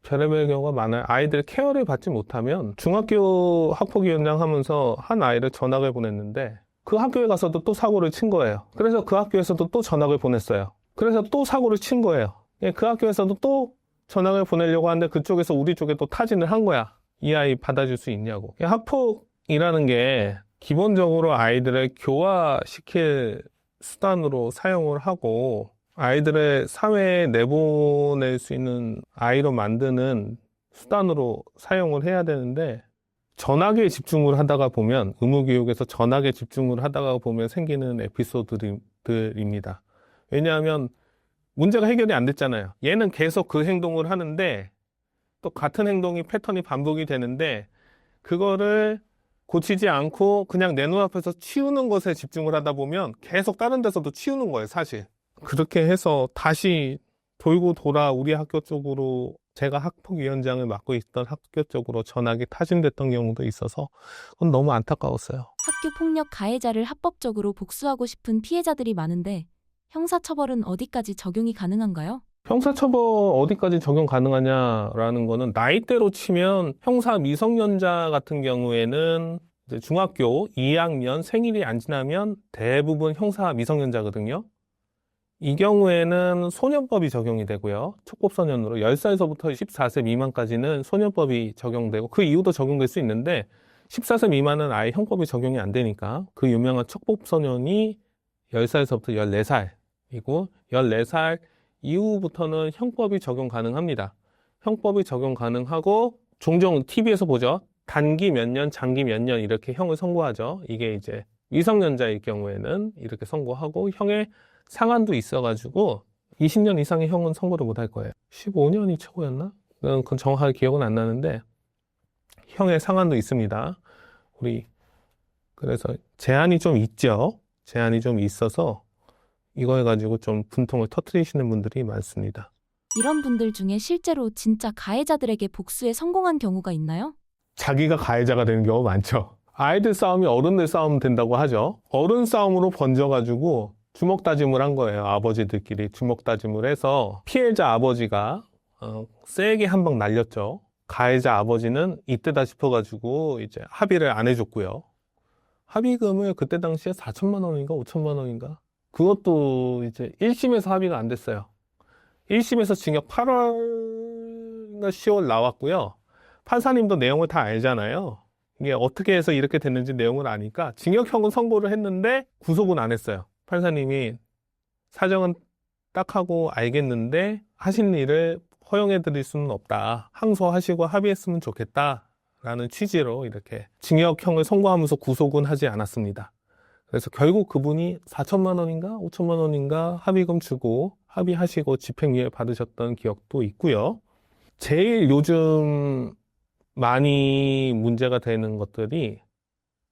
별의별 경우가 많아요. 아이들 케어를 받지 못하면 중학교 학폭위원장 하면서 한 아이를 전학을 보냈는데 그 학교에 가서도 또 사고를 친 거예요. 그래서 그 학교에서도 또 전학을 보냈어요. 그래서 또 사고를 친 거예요. 그 학교에서도 또 전학을 보내려고 하는데 그쪽에서 우리 쪽에 또 타진을 한 거야. 이 아이 받아줄 수 있냐고. 학폭이라는 게 기본적으로 아이들을 교화시킬 수단으로 사용을 하고 아이들을 사회에 내보낼 수 있는 아이로 만드는 수단으로 사용을 해야 되는데 전학에 집중을 하다가 보면 의무교육에서 전학에 집중을 하다가 보면 생기는 에피소드들입니다. 왜냐하면 문제가 해결이 안 됐잖아요. 얘는 계속 그 행동을 하는데 또 같은 행동이 패턴이 반복이 되는데 그거를 고치지 않고 그냥 내 눈앞에서 치우는 것에 집중을 하다 보면 계속 다른 데서도 치우는 거예요, 사실. 그렇게 해서 다시 돌고 돌아 우리 학교 쪽으로 제가 학폭위원장을 맡고 있던 학교 쪽으로 전학이 타진됐던 경우도 있어서 그건 너무 안타까웠어요. 학교 폭력 가해자를 합법적으로 복수하고 싶은 피해자들이 많은데 형사처벌은 어디까지 적용이 가능한가요? 형사처벌 어디까지 적용 가능하냐라는 거는 나이대로 치면 형사 미성년자 같은 경우에는 이제 중학교 2학년 생일이 안 지나면 대부분 형사 미성년자거든요. 이 경우에는 소년법이 적용이 되고요. 촉법소년으로 10살에서부터 14세 미만까지는 소년법이 적용되고 그 이후도 적용될 수 있는데 14세 미만은 아예 형법이 적용이 안 되니까 그 유명한 촉법소년이 10살에서부터 14살이고 14살 이후부터는 형법이 적용 가능합니다. 형법이 적용 가능하고 종종 TV에서 보죠. 단기 몇 년, 장기 몇 년 이렇게 형을 선고하죠. 이게 이제 미성년자일 경우에는 이렇게 선고하고 형의 상한도 있어가지고 20년 이상의 형은 선고를 못 할 거예요. 15년이 최고였나? 그건 정확하게 기억은 안 나는데 형의 상한도 있습니다. 그래서 제한이 좀 있죠. 제한이 좀 있어서 이거 해가지고 좀 분통을 터뜨리시는 분들이 많습니다. 이런 분들 중에 실제로 진짜 가해자들에게 복수에 성공한 경우가 있나요? 자기가 가해자가 되는 경우 많죠. 아이들 싸움이 어른들 싸움 된다고 하죠. 어른 싸움으로 번져가지고 주먹 다짐을 한 거예요. 아버지들끼리 주먹 다짐을 해서 피해자 아버지가 세게 한 방 날렸죠. 가해자 아버지는 이때다 싶어가지고 이제 합의를 안 해줬고요. 합의금을 그때 당시에 4천만 원인가 5천만 원인가 그것도 이제 1심에서 합의가 안 됐어요. 1심에서 징역 8월인가 10월 나왔고요. 판사님도 내용을 다 알잖아요. 이게 어떻게 해서 이렇게 됐는지 내용을 아니까 징역형은 선고를 했는데 구속은 안 했어요. 판사님이 사정은 딱 하고 알겠는데 하신 일을 허용해 드릴 수는 없다. 항소하시고 합의했으면 좋겠다라는 취지로 이렇게 징역형을 선고하면서 구속은 하지 않았습니다. 그래서 결국 그분이 4천만 원인가 5천만 원인가 합의금 주고 합의하시고 집행유예 받으셨던 기억도 있고요. 제일 요즘 많이 문제가 되는 것들이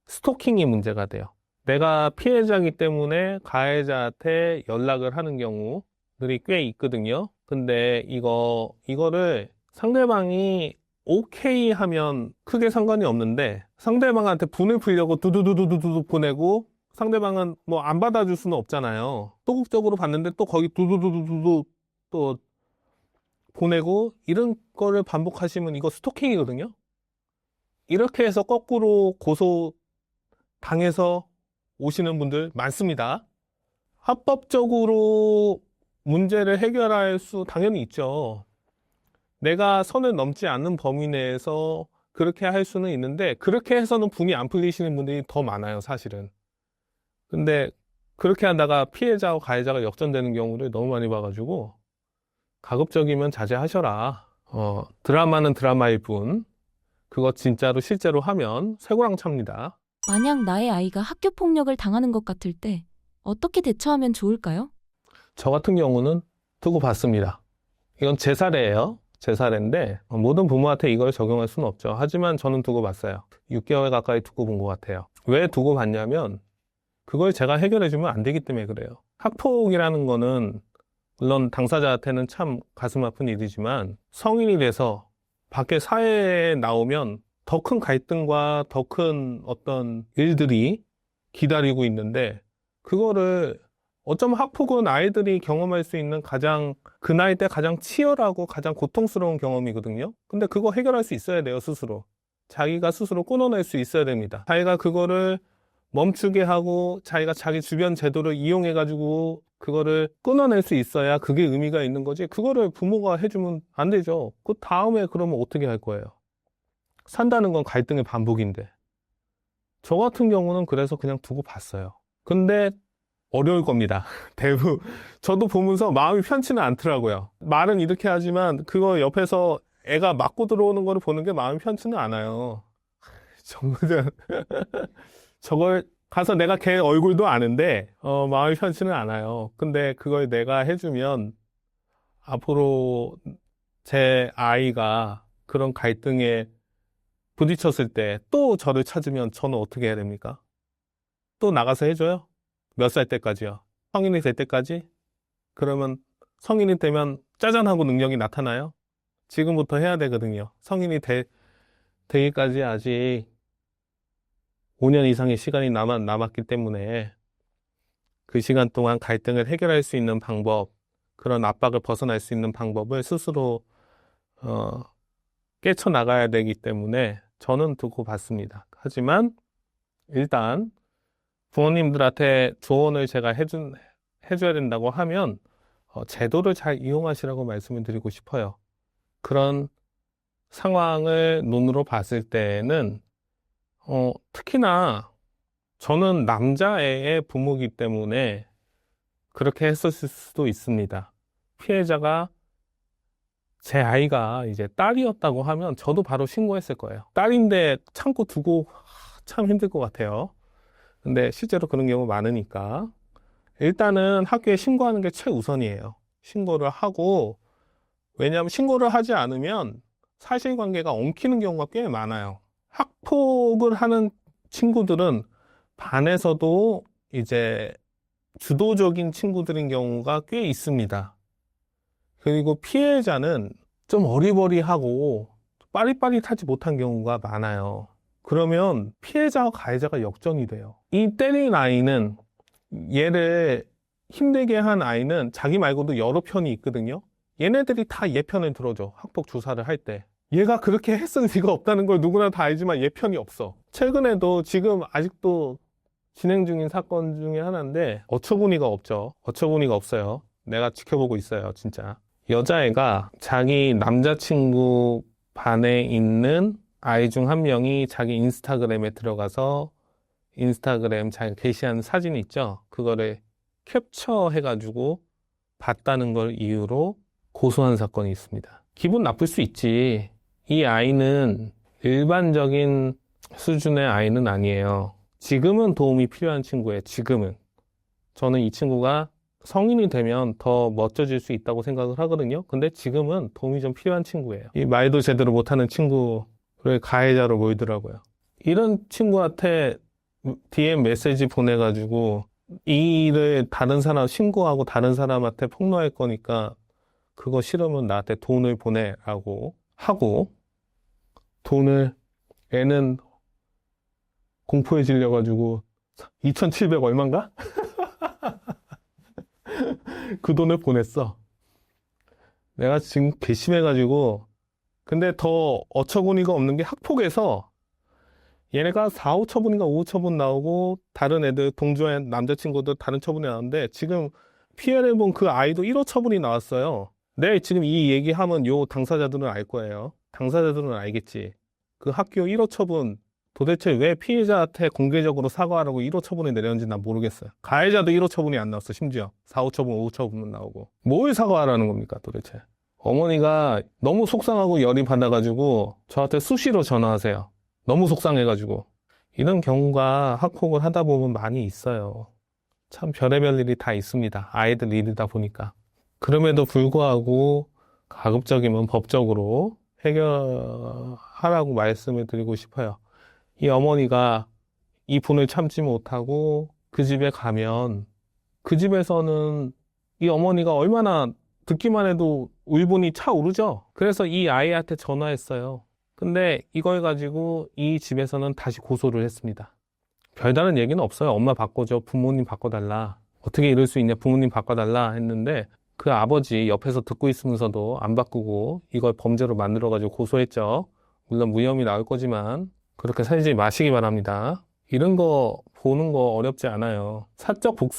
스토킹이 문제가 돼요. 내가 피해자이기 때문에 가해자한테 연락을 하는 경우들이 꽤 있거든요. 근데 이거를 상대방이 오케이 하면 크게 상관이 없는데 상대방한테 분을 풀려고 두두두두두두 보내고 상대방은 뭐 안 받아줄 수는 없잖아요. 소극적으로 받는데 또 거기 두두두두두 또 보내고 이런 거를 반복하시면 이거 스토킹이거든요. 이렇게 해서 거꾸로 고소 당해서 오시는 분들 많습니다. 합법적으로 문제를 해결할 수 당연히 있죠. 내가 선을 넘지 않는 범위 내에서 그렇게 할 수는 있는데 그렇게 해서는 분이 안 풀리시는 분들이 더 많아요, 사실은. 근데 그렇게 하다가 피해자와 가해자가 역전되는 경우를 너무 많이 봐가지고 가급적이면 자제하셔라. 드라마는 드라마일 뿐 그거 진짜로 실제로 하면 쇠고랑찹니다. 만약 나의 아이가 학교 폭력을 당하는 것 같을 때 어떻게 대처하면 좋을까요? 저 같은 경우는 두고 봤습니다. 이건 제 사례예요. 제 사례인데 모든 부모한테 이걸 적용할 수는 없죠. 하지만 저는 두고 봤어요. 6개월 가까이 두고 본 것 같아요. 왜 두고 봤냐면 그걸 제가 해결해주면 안 되기 때문에 그래요. 학폭이라는 거는 물론 당사자한테는 참 가슴 아픈 일이지만 성인이 돼서 밖에 사회에 나오면 더 큰 갈등과 더 큰 어떤 일들이 기다리고 있는데 그거를 어쩌면 학폭은 아이들이 경험할 수 있는 그 나이 때 가장 치열하고 가장 고통스러운 경험이거든요. 근데 그거 해결할 수 있어야 돼요, 스스로. 자기가 스스로 끊어낼 수 있어야 됩니다. 자기가 그거를 멈추게 하고 자기가 자기 주변 제도를 이용해가지고 그거를 끊어낼 수 있어야 그게 의미가 있는 거지. 그거를 부모가 해주면 안 되죠. 그 다음에 그러면 어떻게 할 거예요? 산다는 건 갈등의 반복인데. 저 같은 경우는 그래서 그냥 두고 봤어요. 근데 어려울 겁니다. 저도 보면서 마음이 편치는 않더라고요. 말은 이렇게 하지만 그거 옆에서 애가 맞고 들어오는 거를 보는 게 마음이 편치는 않아요. 저걸 가서 내가 걔 얼굴도 아는데 마음이 편치는 않아요. 근데 그걸 내가 해주면 앞으로 제 아이가 그런 갈등에 부딪혔을 때 또 저를 찾으면 저는 어떻게 해야 됩니까? 또 나가서 해줘요? 몇 살 때까지요? 성인이 될 때까지? 그러면 성인이 되면 짜잔 하고 능력이 나타나요? 지금부터 해야 되거든요. 되기까지 아직 5년 이상의 시간이 남았기 때문에 그 시간 동안 갈등을 해결할 수 있는 방법, 그런 압박을 벗어날 수 있는 방법을 스스로 깨쳐나가야 되기 때문에 저는 두고 봤습니다. 하지만 일단 부모님들한테 조언을 제가 해줘야 된다고 하면 제도를 잘 이용하시라고 말씀을 드리고 싶어요. 그런 상황을 눈으로 봤을 때는 특히나 저는 남자애의 부모이기 때문에 그렇게 했었을 수도 있습니다. 피해자가 제 아이가 이제 딸이었다고 하면 저도 바로 신고했을 거예요. 딸인데 참고 두고 참 힘들 것 같아요. 근데 실제로 그런 경우 많으니까 일단은 학교에 신고하는 게 최우선이에요. 신고를 하고, 왜냐하면 신고를 하지 않으면 사실관계가 엉키는 경우가 꽤 많아요. 학폭을 하는 친구들은 반에서도 이제 주도적인 친구들인 경우가 꽤 있습니다. 그리고 피해자는 좀 어리버리하고 빠릿빠릿하지 못한 경우가 많아요. 그러면 피해자와 가해자가 역전이 돼요. 이 때린 아이는, 얘를 힘들게 한 아이는 자기 말고도 여러 편이 있거든요. 얘네들이 다 얘 편을 들어줘. 학폭 조사를 할 때. 얘가 그렇게 했을 리가 없다는 걸 누구나 다 알지만 얘 편이 없어. 최근에도 지금 아직도 진행 중인 사건 중에 하나인데 어처구니가 없죠. 어처구니가 없어요. 내가 지켜보고 있어요, 진짜. 여자애가 자기 남자친구 반에 있는 아이 중 한 명이 자기 인스타그램에 들어가서 인스타그램 자기 게시한 사진 있죠? 그거를 캡처해가지고 봤다는 걸 이유로 고소한 사건이 있습니다. 기분 나쁠 수 있지. 이 아이는 일반적인 수준의 아이는 아니에요. 지금은 도움이 필요한 친구예요. 지금은. 저는 이 친구가 성인이 되면 더 멋져질 수 있다고 생각을 하거든요. 근데 지금은 도움이 좀 필요한 친구예요. 이 말도 제대로 못하는 친구를 가해자로 몰더라고요. 이런 친구한테 DM 메시지 보내가지고 이 일을 다른 사람 신고하고 다른 사람한테 폭로할 거니까 그거 싫으면 나한테 돈을 보내라고 하고, 돈을 애는 공포에 질려가지고 2,700 얼마인가? 그 돈을 보냈어. 내가 지금 괘씸해가지고. 근데 더 어처구니가 없는 게 학폭에서 얘네가 4호 처분인가 5호 처분 나오고 다른 애들 동조의 남자친구들 다른 처분이 나왔는데 지금 피해를 본 그 아이도 1호 처분이 나왔어요. 네, 지금 이 얘기하면 요 당사자들은 알 거예요. 당사자들은 알겠지. 그 학교 1호 처분 도대체 왜 피해자한테 공개적으로 사과하라고 1호 처분이 내렸는지 난 모르겠어요. 가해자도 1호 처분이 안 나왔어. 심지어 4호 처분, 5호 처분은 나오고. 뭘 사과하라는 겁니까 도대체. 어머니가 너무 속상하고 열이 받아가지고 저한테 수시로 전화하세요. 너무 속상해가지고. 이런 경우가 학폭을 하다 보면 많이 있어요. 참 별의별 일이 다 있습니다. 아이들 일이다 보니까. 그럼에도 불구하고 가급적이면 법적으로 해결하라고 말씀을 드리고 싶어요. 이 어머니가 이 분을 참지 못하고 그 집에 가면 그 집에서는 이 어머니가 얼마나 듣기만 해도 울분이 차오르죠. 그래서 이 아이한테 전화했어요. 근데 이걸 가지고 이 집에서는 다시 고소를 했습니다. 별다른 얘기는 없어요. 엄마 바꿔줘. 부모님 바꿔달라. 어떻게 이럴 수 있냐. 부모님 바꿔달라 했는데 그 아버지 옆에서 듣고 있으면서도 안 바꾸고 이걸 범죄로 만들어가지고 고소했죠. 물론 무혐의 나올 거지만 그렇게 살지 마시기 바랍니다. 이런 거 보는 거 어렵지 않아요. 사적 복수를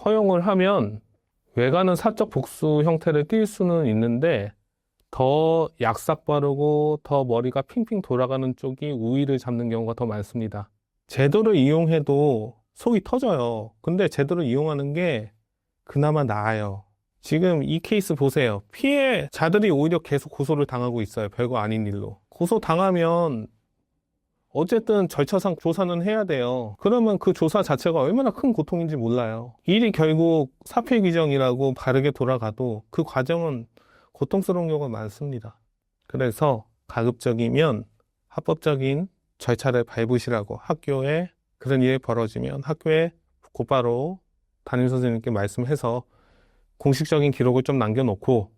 허용을 하면 외가는 사적 복수 형태를 띌 수는 있는데 더 약삭 바르고 더 머리가 핑핑 돌아가는 쪽이 우위를 잡는 경우가 더 많습니다. 제도를 이용해도 속이 터져요. 근데 제도를 이용하는 게 그나마 나아요. 지금 이 케이스 보세요. 피해자들이 오히려 계속 고소를 당하고 있어요. 별거 아닌 일로. 고소 당하면 어쨌든 절차상 조사는 해야 돼요. 그러면 그 조사 자체가 얼마나 큰 고통인지 몰라요. 일이 결국 사표 규정이라고 바르게 돌아가도 그 과정은 고통스러운 경우가 많습니다. 그래서 가급적이면 합법적인 절차를 밟으시라고 학교에 그런 일이 벌어지면 학교에 곧바로 담임선생님께 말씀해서 공식적인 기록을 좀 남겨놓고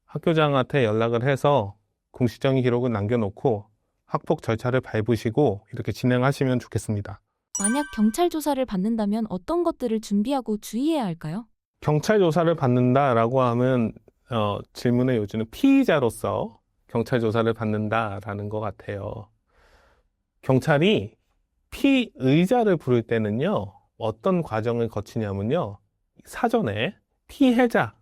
학교장한테 연락을 해서 공식적인 기록을 남겨놓고 학폭 절차를 밟으시고 이렇게 진행하시면 좋겠습니다. 만약 경찰 조사를 받는다면 어떤 것들을 준비하고 주의해야 할까요? 경찰 조사를 받는다라고 하면 질문의 요지는 피의자로서 경찰 조사를 받는다라는 것 같아요. 경찰이 피의자를 부를 때는요, 어떤 과정을 거치냐면요, 사전에 피해자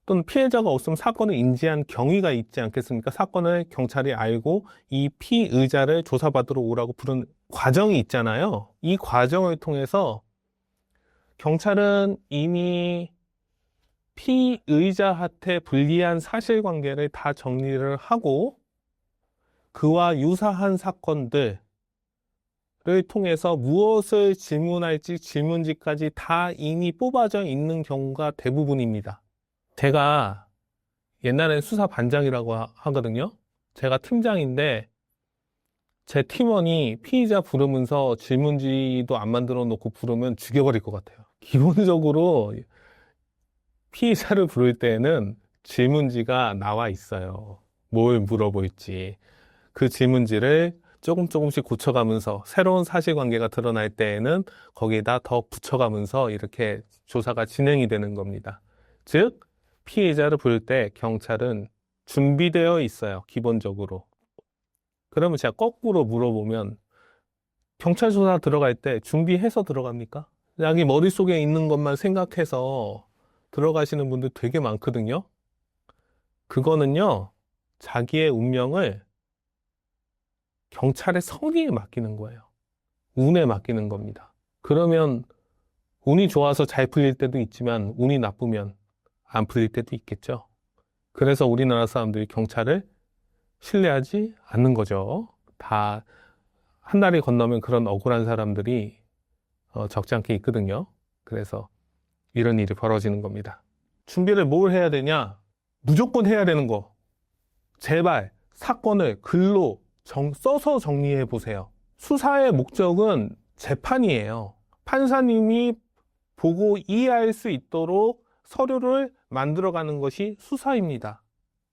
또는 피해자가 없으면 사건을 인지한 경위가 있지 않겠습니까? 사건을 경찰이 알고 이 피의자를 조사받으러 오라고 부른 과정이 있잖아요. 이 과정을 통해서 경찰은 이미 피의자한테 불리한 사실관계를 다 정리를 하고 그와 유사한 사건들을 통해서 무엇을 질문할지 질문지까지 다 이미 뽑아져 있는 경우가 대부분입니다. 제가 옛날에 수사반장이라고 하거든요. 제가 팀장인데 제 팀원이 피의자 부르면서 질문지도 안 만들어 놓고 부르면 죽여버릴 것 같아요. 기본적으로 피의자를 부를 때에는 질문지가 나와 있어요. 뭘 물어볼지. 그 질문지를 조금씩 고쳐가면서 새로운 사실관계가 드러날 때에는 거기에다 더 붙여가면서 이렇게 조사가 진행이 되는 겁니다. 즉, 피해자를 부를 때 경찰은 준비되어 있어요. 기본적으로. 그러면 제가 거꾸로 물어보면 경찰 조사 들어갈 때 준비해서 들어갑니까? 자기 머릿속에 있는 것만 생각해서 들어가시는 분들 되게 많거든요. 그거는요, 자기의 운명을 경찰의 선의에 맡기는 거예요. 운에 맡기는 겁니다. 그러면 운이 좋아서 잘 풀릴 때도 있지만 운이 나쁘면 안 풀릴 때도 있겠죠. 그래서 우리나라 사람들이 경찰을 신뢰하지 않는 거죠. 다 한 달이 건너면 그런 억울한 사람들이 적지 않게 있거든요. 그래서 이런 일이 벌어지는 겁니다. 준비를 뭘 해야 되냐? 무조건 해야 되는 거. 제발 사건을 글로 써서 정리해 보세요. 수사의 목적은 재판이에요. 판사님이 보고 이해할 수 있도록 서류를 만들어가는 것이 수사입니다.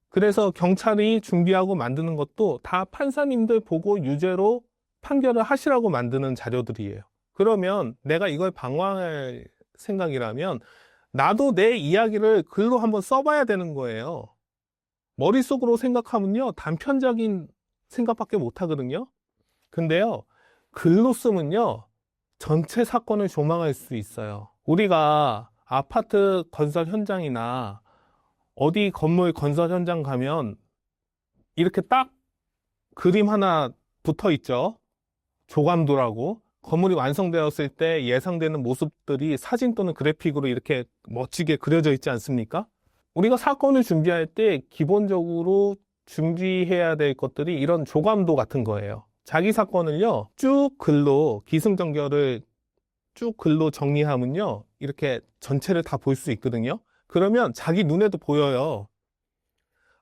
그래서 경찰이 준비하고 만드는 것도 다 판사님들 보고 유죄로 판결을 하시라고 만드는 자료들이에요. 그러면 내가 이걸 방어할 생각이라면 나도 내 이야기를 글로 한번 써봐야 되는 거예요. 머릿속으로 생각하면요, 단편적인 생각밖에 못 하거든요. 근데요, 글로 쓰면요, 전체 사건을 조망할 수 있어요. 우리가 아파트 건설 현장이나 어디 건물 건설 현장 가면 이렇게 딱 그림 하나 붙어 있죠. 조감도라고. 건물이 완성되었을 때 예상되는 모습들이 사진 또는 그래픽으로 이렇게 멋지게 그려져 있지 않습니까? 우리가 사건을 준비할 때 기본적으로 준비해야 될 것들이 이런 조감도 같은 거예요. 자기 사건을요, 쭉 글로, 기승전결을 쭉 글로 정리하면요, 이렇게 전체를 다 볼 수 있거든요. 그러면 자기 눈에도 보여요.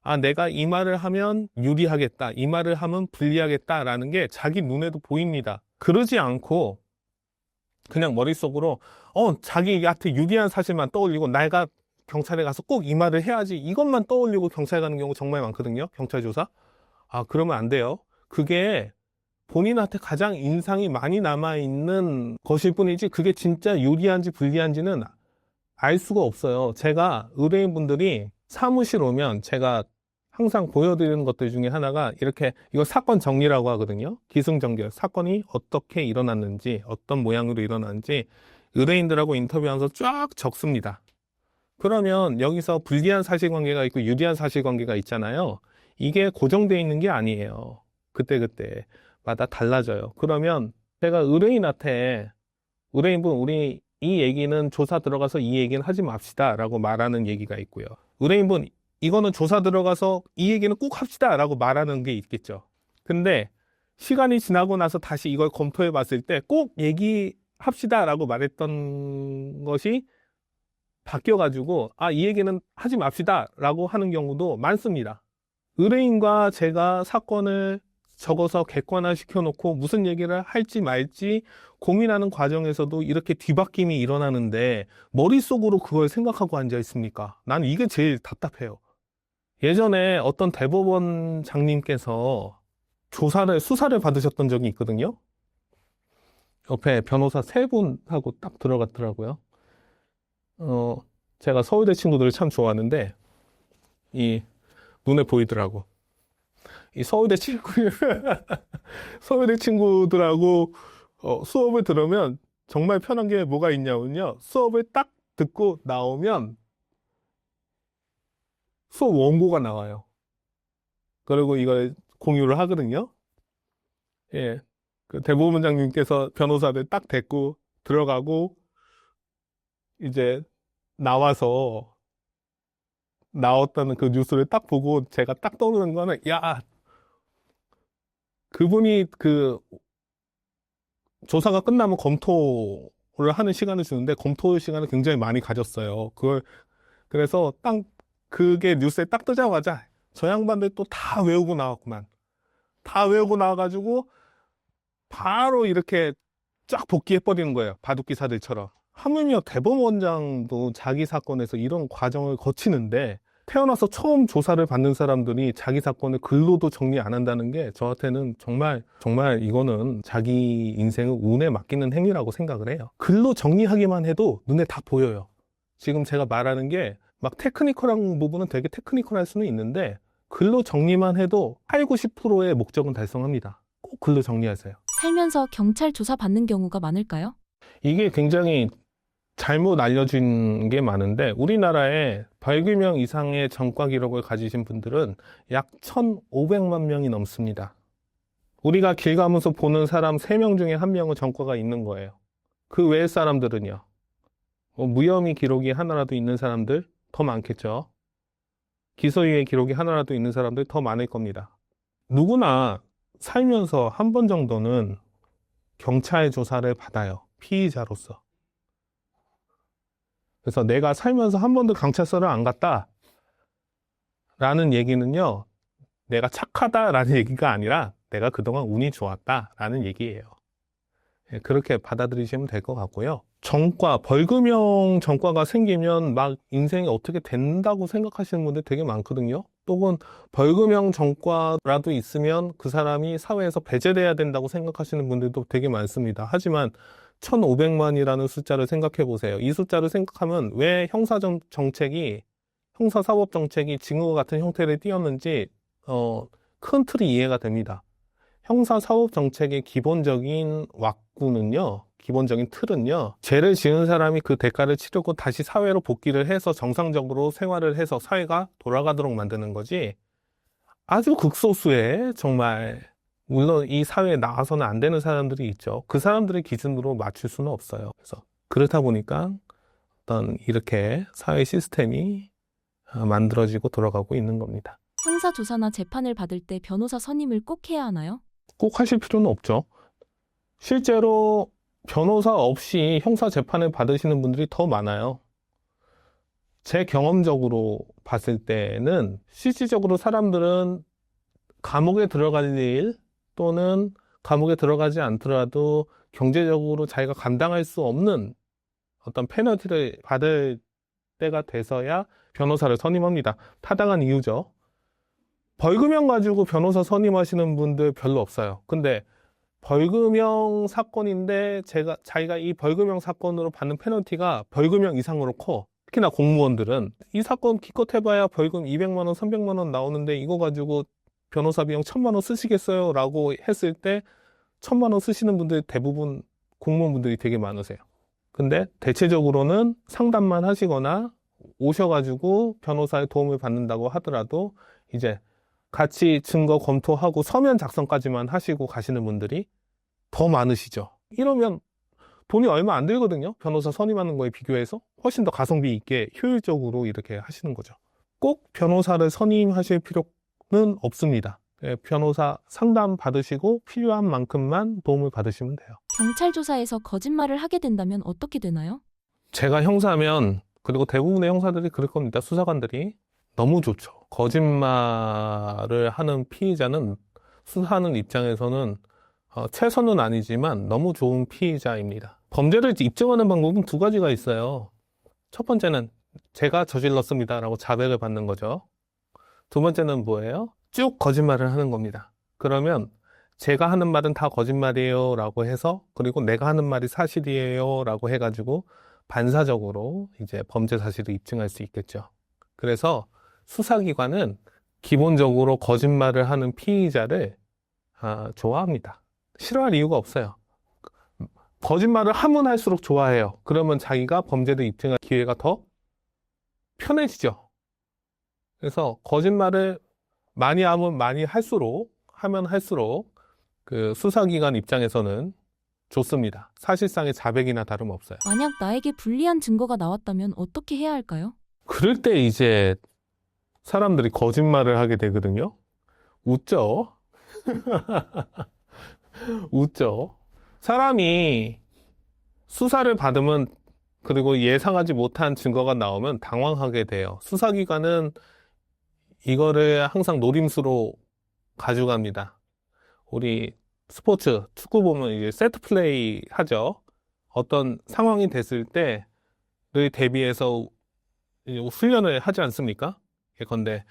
아, 내가 이 말을 하면 유리하겠다, 이 말을 하면 불리하겠다라는 게 자기 눈에도 보입니다. 그러지 않고 그냥 머릿속으로 자기한테 유리한 사실만 떠올리고 내가 경찰에 가서 꼭 이 말을 해야지, 이것만 떠올리고 경찰 가는 경우 정말 많거든요. 경찰 조사. 아, 그러면 안 돼요. 그게 본인한테 가장 인상이 많이 남아있는 것일 뿐이지 그게 진짜 유리한지 불리한지는 알 수가 없어요. 제가 의뢰인분들이 사무실 오면 제가 항상 보여드리는 것들 중에 하나가 이렇게, 이거 사건 정리라고 하거든요. 기승전결. 사건이 어떻게 일어났는지, 어떤 모양으로 일어났는지 의뢰인들하고 인터뷰하면서 쫙 적습니다. 그러면 여기서 불리한 사실관계가 있고 유리한 사실관계가 있잖아요. 이게 고정되어 있는 게 아니에요. 그때마다 달라져요. 그러면 제가 의뢰인한테, 의뢰인분, 우리 이 얘기는 조사 들어가서 이 얘기는 하지 맙시다 라고 말하는 얘기가 있고요. 의뢰인분, 이거는 조사 들어가서 이 얘기는 꼭 합시다 라고 말하는 게 있겠죠. 근데 시간이 지나고 나서 다시 이걸 검토해 봤을 때 꼭 얘기합시다 라고 말했던 것이 바뀌어가지고, 아, 이 얘기는 하지 맙시다 라고 하는 경우도 많습니다. 의뢰인과 제가 사건을 적어서 객관화시켜 놓고 무슨 얘기를 할지 말지 고민하는 과정에서도 이렇게 뒤바뀜이 일어나는데 머릿속으로 그걸 생각하고 앉아 있습니까? 난 이게 제일 답답해요. 예전에 어떤 대법원장님께서 수사를 받으셨던 적이 있거든요. 옆에 변호사 3분하고 딱 들어갔더라고요. 제가 서울대 친구들을 참 좋아하는데, 이, 눈에 보이더라고. 이 서울대 친구들하고 수업을 들으면 정말 편한 게 뭐가 있냐면요. 수업을 딱 듣고 나오면 수업 원고가 나와요. 그리고 이걸 공유를 하거든요. 예. 그 대법원장님께서 변호사들 딱 데리고 들어가고 이제 나와서 나왔다는 그 뉴스를 딱 보고 제가 딱 떠오르는 거는 야, 그분이 그 조사가 끝나면 검토를 하는 시간을 주는데 검토 시간을 굉장히 많이 가졌어요. 그래서 딱 그게 뉴스에 딱 뜨자마자 저 양반들 또 다 외우고 나왔구만. 다 외우고 나와가지고 바로 이렇게 쫙 복귀해버리는 거예요. 바둑 기사들처럼. 하물며 대법원장도 자기 사건에서 이런 과정을 거치는데 태어나서 처음 조사를 받는 사람들이 자기 사건을 글로도 정리 안 한다는 게 저한테는 정말 이거는 자기 인생을 운에 맡기는 행위라고 생각을 해요. 글로 정리하기만 해도 눈에 다 보여요. 지금 제가 말하는 게 막 테크니컬한 부분은 되게 테크니컬할 수는 있는데 글로 정리만 해도 8, 90%의 목적은 달성합니다. 꼭 글로 정리하세요. 살면서 경찰 조사 받는 경우가 많을까요? 이게 굉장히 잘못 알려진 게 많은데 우리나라에 벌금형 이상의 전과 기록을 가지신 분들은 약 1,500만 명이 넘습니다. 우리가 길 가면서 보는 사람 3명 중에 1명은 전과가 있는 거예요. 그 외의 사람들은요. 무혐의 기록이 하나라도 있는 사람들 더 많겠죠. 기소유예 기록이 하나라도 있는 사람들 더 많을 겁니다. 누구나 살면서 한 번 정도는 경찰 조사를 받아요. 피의자로서. 그래서 내가 살면서 한 번도 경찰서를 안 갔다 라는 얘기는요, 내가 착하다라는 얘기가 아니라 내가 그동안 운이 좋았다라는 얘기예요. 그렇게 받아들이시면 될 것 같고요. 벌금형 전과가 생기면 막 인생이 어떻게 된다고 생각하시는 분들 되게 많거든요. 또는 벌금형 전과라도 있으면 그 사람이 사회에서 배제돼야 된다고 생각하시는 분들도 되게 많습니다. 하지만 1,500만이라는 숫자를 생각해 보세요. 이 숫자를 생각하면 왜 형사사법정책이 지금과 같은 형태를 띄었는지 큰 틀이 이해가 됩니다. 형사사법정책의 기본적인 기본적인 틀은요, 죄를 지은 사람이 그 대가를 치르고 다시 사회로 복귀를 해서 정상적으로 생활을 해서 사회가 돌아가도록 만드는 거지, 아주 극소수의 정말, 물론 이 사회에 나와서는 안 되는 사람들이 있죠. 그 사람들의 기준으로 맞출 수는 없어요. 그래서 그렇다 보니까 이렇게 사회 시스템이 만들어지고 돌아가고 있는 겁니다. 형사 조사나 재판을 받을 때 변호사 선임을 꼭 해야 하나요? 꼭 하실 필요는 없죠. 실제로 변호사 없이 형사 재판을 받으시는 분들이 더 많아요. 제 경험적으로 봤을 때는 실질적으로 사람들은 감옥에 들어갈 일 또는 감옥에 들어가지 않더라도 경제적으로 자기가 감당할 수 없는 어떤 페널티를 받을 때가 돼서야 변호사를 선임합니다. 타당한 이유죠. 벌금형 가지고 변호사 선임하시는 분들 별로 없어요. 근데 벌금형 사건인데 자기가 이 벌금형 사건으로 받는 페널티가 벌금형 이상으로 커. 특히나 공무원들은 이 사건 기껏 해봐야 벌금 200만 원, 300만 원 나오는데 이거 가지고 변호사 비용 1,000만 원 쓰시겠어요? 라고 했을 때 1,000만 원 쓰시는 분들 대부분 공무원분들이 되게 많으세요. 근데 대체적으로는 상담만 하시거나 오셔가지고 변호사의 도움을 받는다고 하더라도 이제 같이 증거 검토하고 서면 작성까지만 하시고 가시는 분들이 더 많으시죠. 이러면 돈이 얼마 안 들거든요. 변호사 선임하는 거에 비교해서 훨씬 더 가성비 있게 효율적으로 이렇게 하시는 거죠. 꼭 변호사를 선임하실 필요는 없습니다. 변호사 상담 받으시고 필요한 만큼만 도움을 받으시면 돼요. 경찰 조사에서 거짓말을 하게 된다면 어떻게 되나요? 제가 형사면, 그리고 대부분의 형사들이 그럴 겁니다. 수사관들이 너무 좋죠. 거짓말을 하는 피의자는 수사하는 입장에서는 최선은 아니지만 너무 좋은 피의자입니다. 범죄를 입증하는 방법은 두 가지가 있어요. 첫 번째는 제가 저질렀습니다라고 자백을 받는 거죠. 두 번째는 뭐예요? 쭉 거짓말을 하는 겁니다. 그러면 제가 하는 말은 다 거짓말이에요 라고 해서, 그리고 내가 하는 말이 사실이에요 라고 해가지고 반사적으로 이제 범죄 사실을 입증할 수 있겠죠. 그래서 수사기관은 기본적으로 거짓말을 하는 피의자를 좋아합니다. 싫어할 이유가 없어요. 거짓말을 하면 할수록 좋아해요. 그러면 자기가 범죄를 입증할 기회가 더 편해지죠. 그래서 거짓말을 많이 하면 할수록 그 수사기관 입장에서는 좋습니다. 사실상의 자백이나 다름없어요. 만약 나에게 불리한 증거가 나왔다면 어떻게 해야 할까요? 그럴 때 이제 사람들이 거짓말을 하게 되거든요. 웃죠? 웃죠? 사람이 수사를 받으면, 그리고 예상하지 못한 증거가 나오면 당황하게 돼요. 수사기관은 이거를 항상 노림수로 가져갑니다. 우리 스포츠, 축구 보면 이제 세트 플레이 하죠. 어떤 상황이 됐을 때를 대비해서 훈련을 하지 않습니까? 예컨대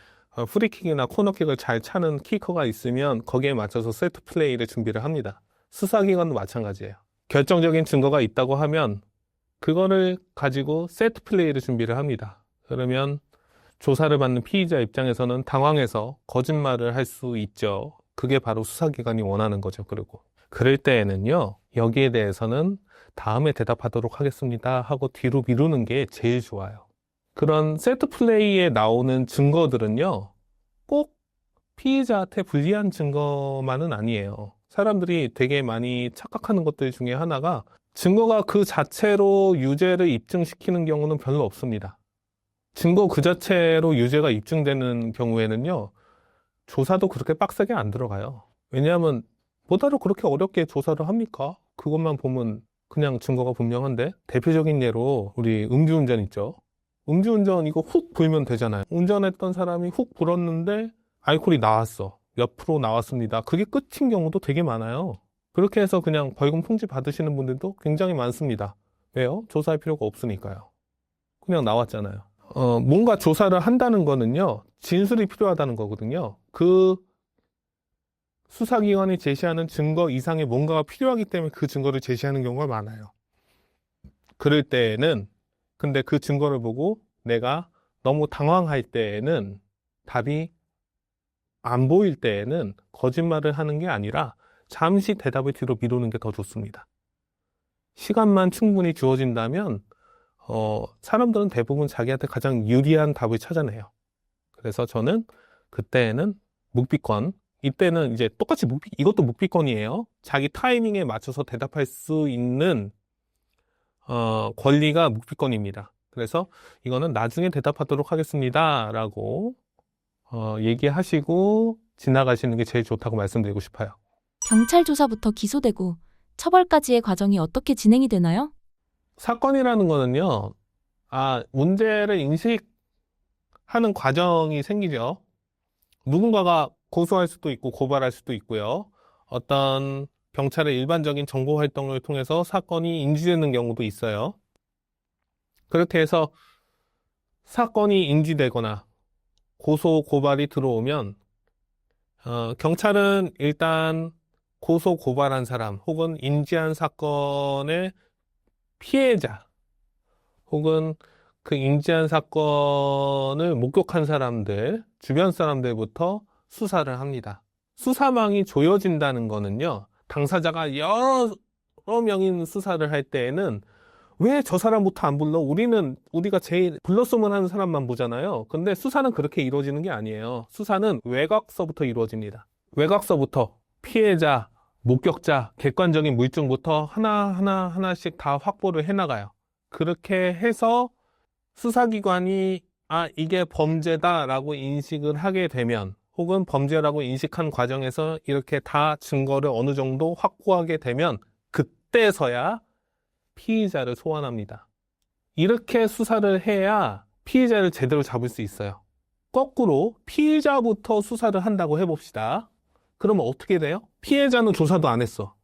프리킥이나 코너킥을 잘 차는 키커가 있으면 거기에 맞춰서 세트 플레이를 준비를 합니다. 수사기관도 마찬가지예요. 결정적인 증거가 있다고 하면 그거를 가지고 세트 플레이를 준비를 합니다. 그러면 조사를 받는 피의자 입장에서는 당황해서 거짓말을 할 수 있죠. 그게 바로 수사기관이 원하는 거죠. 그리고 그럴 때에는요, 여기에 대해서는 다음에 대답하도록 하겠습니다 하고 뒤로 미루는 게 제일 좋아요. 그런 세트 플레이에 나오는 증거들은요, 꼭 피의자한테 불리한 증거만은 아니에요. 사람들이 되게 많이 착각하는 것들 중에 하나가, 증거가 그 자체로 유죄를 입증시키는 경우는 별로 없습니다. 증거 그 자체로 유죄가 입증되는 경우에는요, 조사도 그렇게 빡세게 안 들어가요. 왜냐하면 뭐다로 그렇게 어렵게 조사를 합니까? 그것만 보면 그냥 증거가 분명한데. 대표적인 예로 우리 음주운전 있죠. 음주운전 이거 훅 불면 되잖아요. 운전했던 사람이 훅 불었는데 알코올이 나왔어. 몇 프로 나왔습니다. 그게 끝인 경우도 되게 많아요. 그렇게 해서 그냥 벌금 통지 받으시는 분들도 굉장히 많습니다. 왜요? 조사할 필요가 없으니까요. 그냥 나왔잖아요. 뭔가 조사를 한다는 거는요, 진술이 필요하다는 거거든요. 그 수사기관이 제시하는 증거 이상의 뭔가가 필요하기 때문에 그 증거를 제시하는 경우가 많아요. 그럴 때에는, 근데 그 증거를 보고 내가 너무 당황할 때에는, 답이 안 보일 때에는 거짓말을 하는 게 아니라 잠시 대답을 뒤로 미루는 게 더 좋습니다. 시간만 충분히 주어진다면 사람들은 대부분 자기한테 가장 유리한 답을 찾아내요. 그래서 저는 그때는 묵비권, 이때는 이제 똑같이 이것도 묵비권이에요. 자기 타이밍에 맞춰서 대답할 수 있는 권리가 묵비권입니다. 그래서 이거는 나중에 대답하도록 하겠습니다 라고 얘기하시고 지나가시는 게 제일 좋다고 말씀드리고 싶어요. 경찰 조사부터 기소되고 처벌까지의 과정이 어떻게 진행이 되나요? 사건이라는 거는요, 문제를 인식하는 과정이 생기죠. 누군가가 고소할 수도 있고 고발할 수도 있고요. 어떤 경찰의 일반적인 정보 활동을 통해서 사건이 인지되는 경우도 있어요. 그렇게 해서 사건이 인지되거나 고소, 고발이 들어오면 경찰은 일단 고소, 고발한 사람 혹은 인지한 사건의 피해자 혹은 그 인지한 사건을 목격한 사람들, 주변 사람들부터 수사를 합니다. 수사망이 조여진다는 거는요, 당사자가 여러 명인 수사를 할 때에는 왜 저 사람부터 안 불러? 우리가 제일 불렀으면 하는 사람만 보잖아요. 근데 수사는 그렇게 이루어지는 게 아니에요. 수사는 외곽서부터 이루어집니다. 외곽서부터 피해자, 목격자, 객관적인 물증부터 하나씩 다 확보를 해나가요. 그렇게 해서 수사기관이 이게 범죄다라고 인식을 하게 되면, 혹은 범죄라고 인식한 과정에서 이렇게 다 증거를 어느 정도 확보하게 되면 그때서야 피의자를 소환합니다. 이렇게 수사를 해야 피의자를 제대로 잡을 수 있어요. 거꾸로 피의자부터 수사를 한다고 해봅시다. 그러면 어떻게 돼요? 피해자는 조사도 안 했어.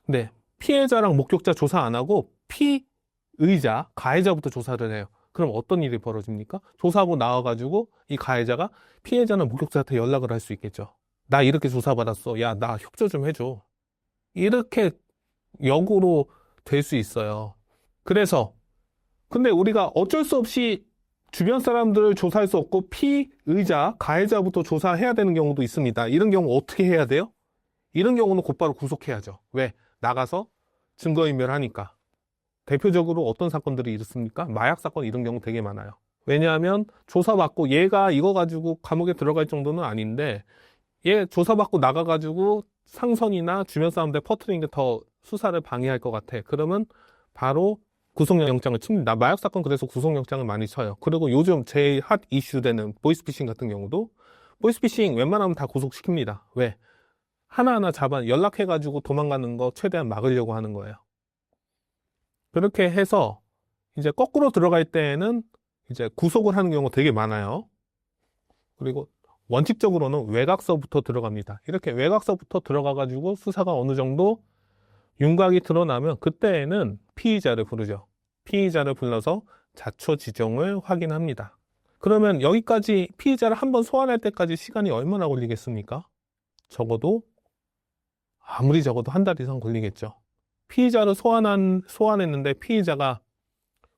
네, 피해자랑 목격자 조사 안 하고 피의자, 가해자부터 조사를 해요. 그럼 어떤 일이 벌어집니까? 조사하고 나와가지고 이 가해자가 피해자나 목격자한테 연락을 할 수 있겠죠. 나 이렇게 조사받았어. 야, 나 협조 좀 해줘. 이렇게 역으로 될 수 있어요. 그래서 근데 우리가 어쩔 수 없이 주변 사람들을 조사할 수 없고 피의자, 가해자부터 조사해야 되는 경우도 있습니다. 이런 경우 어떻게 해야 돼요? 이런 경우는 곧바로 구속해야죠. 왜? 나가서 증거인멸하니까. 대표적으로 어떤 사건들이 있습니까? 마약 사건 이런 경우 되게 많아요. 왜냐하면 조사받고 얘가 이거 가지고 감옥에 들어갈 정도는 아닌데 얘 조사받고 나가가지고 상선이나 주변 사람들 퍼뜨리는 게 더 수사를 방해할 것 같아. 그러면 바로 구속영장을 칩니다. 마약 사건 그래서 구속영장을 많이 쳐요. 그리고 요즘 제일 핫 이슈되는 보이스피싱 같은 경우도 보이스피싱 웬만하면 다 구속시킵니다. 왜? 하나하나 잡아 연락해가지고 도망가는 거 최대한 막으려고 하는 거예요. 그렇게 해서 이제 거꾸로 들어갈 때에는 이제 구속을 하는 경우가 되게 많아요. 그리고 원칙적으로는 외곽서부터 들어갑니다. 이렇게 외곽서부터 들어가가지고 수사가 어느 정도 윤곽이 드러나면 그때에는 피의자를 부르죠. 피의자를 불러서 자초 지종을 확인합니다. 그러면 여기까지 피의자를 한번 소환할 때까지 시간이 얼마나 걸리겠습니까? 적어도 아무리 적어도 한 달 이상 걸리겠죠. 피의자를 소환했는데 피의자가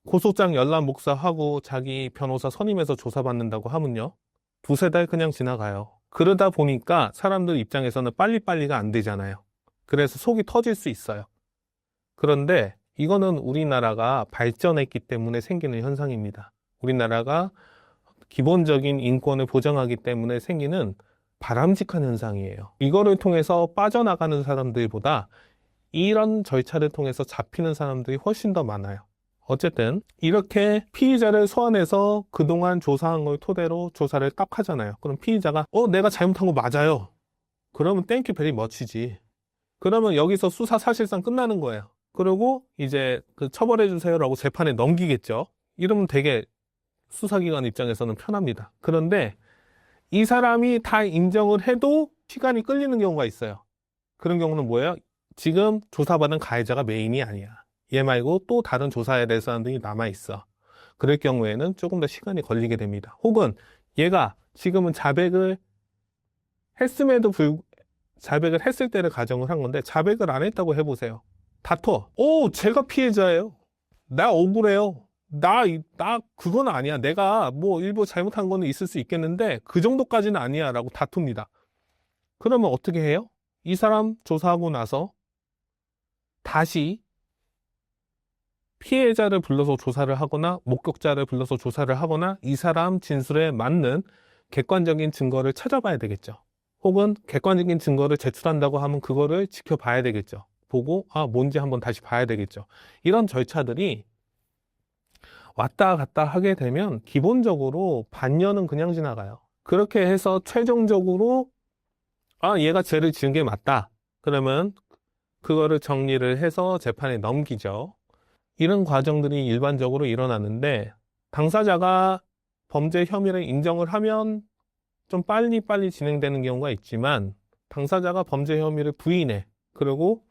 고소장 열람 목사하고 자기 변호사 선임해서 조사받는다고 하면요. 두세 달 그냥 지나가요. 그러다 보니까 사람들 입장에서는 빨리빨리가 안 되잖아요. 그래서 속이 터질 수 있어요. 그런데 이거는 우리나라가 발전했기 때문에 생기는 현상입니다. 우리나라가 기본적인 인권을 보장하기 때문에 생기는 바람직한 현상이에요. 이거를 통해서 빠져나가는 사람들보다 이런 절차를 통해서 잡히는 사람들이 훨씬 더 많아요. 어쨌든 이렇게 피의자를 소환해서 그동안 조사한 걸 토대로 조사를 딱 하잖아요. 그럼 피의자가 내가 잘못한 거 맞아요. 그러면 땡큐 베리 머치지. 그러면 여기서 수사 사실상 끝나는 거예요. 그리고 이제 그 처벌해 주세요라고 재판에 넘기겠죠. 이러면 되게 수사기관 입장에서는 편합니다. 그런데 이 사람이 다 인정을 해도 시간이 끌리는 경우가 있어요. 그런 경우는 뭐예요? 지금 조사받은 가해자가 메인이 아니야. 얘 말고 또 다른 조사해야 될 사람들이 남아있어. 그럴 경우에는 조금 더 시간이 걸리게 됩니다. 혹은 얘가 지금은 자백을 했을 때를 가정을 한 건데 자백을 안 했다고 해보세요. 다퉈. 제가 피해자예요. 나 억울해요. 나 그건 아니야. 내가 뭐 일부 잘못한 거는 있을 수 있겠는데 그 정도까지는 아니야 라고 다툽니다. 그러면 어떻게 해요? 이 사람 조사하고 나서 다시 피해자를 불러서 조사를 하거나 목격자를 불러서 조사를 하거나 이 사람 진술에 맞는 객관적인 증거를 찾아봐야 되겠죠. 혹은 객관적인 증거를 제출한다고 하면 그거를 지켜봐야 되겠죠. 보고 뭔지 한번 다시 봐야 되겠죠. 이런 절차들이 왔다 갔다 하게 되면 기본적으로 반년은 그냥 지나가요. 그렇게 해서 최종적으로 얘가 죄를 지은 게 맞다. 그러면 그거를 정리를 해서 재판에 넘기죠. 이런 과정들이 일반적으로 일어나는데 당사자가 범죄 혐의를 인정을 하면 좀 빨리 진행되는 경우가 있지만 당사자가 범죄 혐의를 부인해. 그리고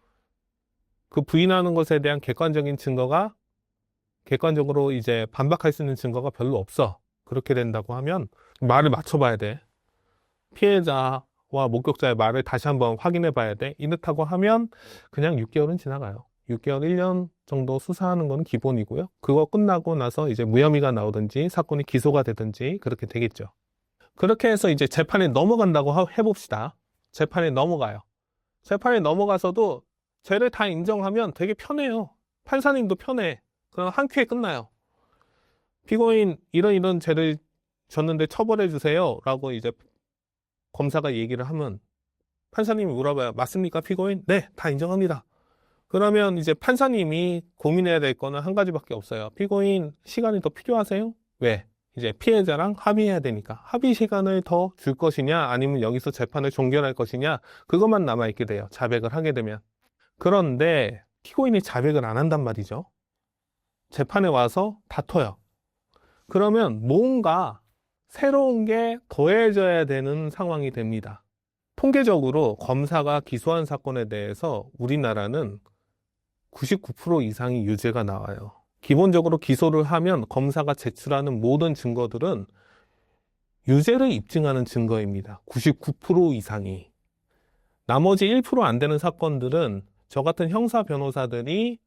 그 부인하는 것에 대한 객관적으로 이제 반박할 수 있는 증거가 별로 없어. 그렇게 된다고 하면 말을 맞춰봐야 돼. 피해자와 목격자의 말을 다시 한번 확인해 봐야 돼. 이렇다고 하면 그냥 6개월은 지나가요. 6개월, 1년 정도 수사하는 건 기본이고요. 그거 끝나고 나서 이제 무혐의가 나오든지 사건이 기소가 되든지 그렇게 되겠죠. 그렇게 해서 이제 재판에 넘어간다고 해봅시다. 재판에 넘어가요. 재판에 넘어가서도 죄를 다 인정하면 되게 편해요. 판사님도 편해. 그럼 한 큐에 끝나요. 피고인 이런 죄를 졌는데 처벌해 주세요 라고 이제 검사가 얘기를 하면 판사님이 물어봐요. 맞습니까 피고인? 네, 다 인정합니다. 그러면 이제 판사님이 고민해야 될 거는 한 가지밖에 없어요. 피고인 시간이 더 필요하세요? 왜? 이제 피해자랑 합의해야 되니까. 합의 시간을 더 줄 것이냐 아니면 여기서 재판을 종결할 것이냐 그것만 남아있게 돼요. 자백을 하게 되면. 그런데 피고인이 자백을 안 한단 말이죠. 재판에 와서 다퉈요. 그러면 뭔가 새로운 게 더해져야 되는 상황이 됩니다. 통계적으로 검사가 기소한 사건에 대해서 우리나라는 99% 이상이 유죄가 나와요. 기본적으로 기소를 하면 검사가 제출하는 모든 증거들은 유죄를 입증하는 증거입니다. 99% 이상이. 나머지 1% 안 되는 사건들은 저 같은 형사 변호사들이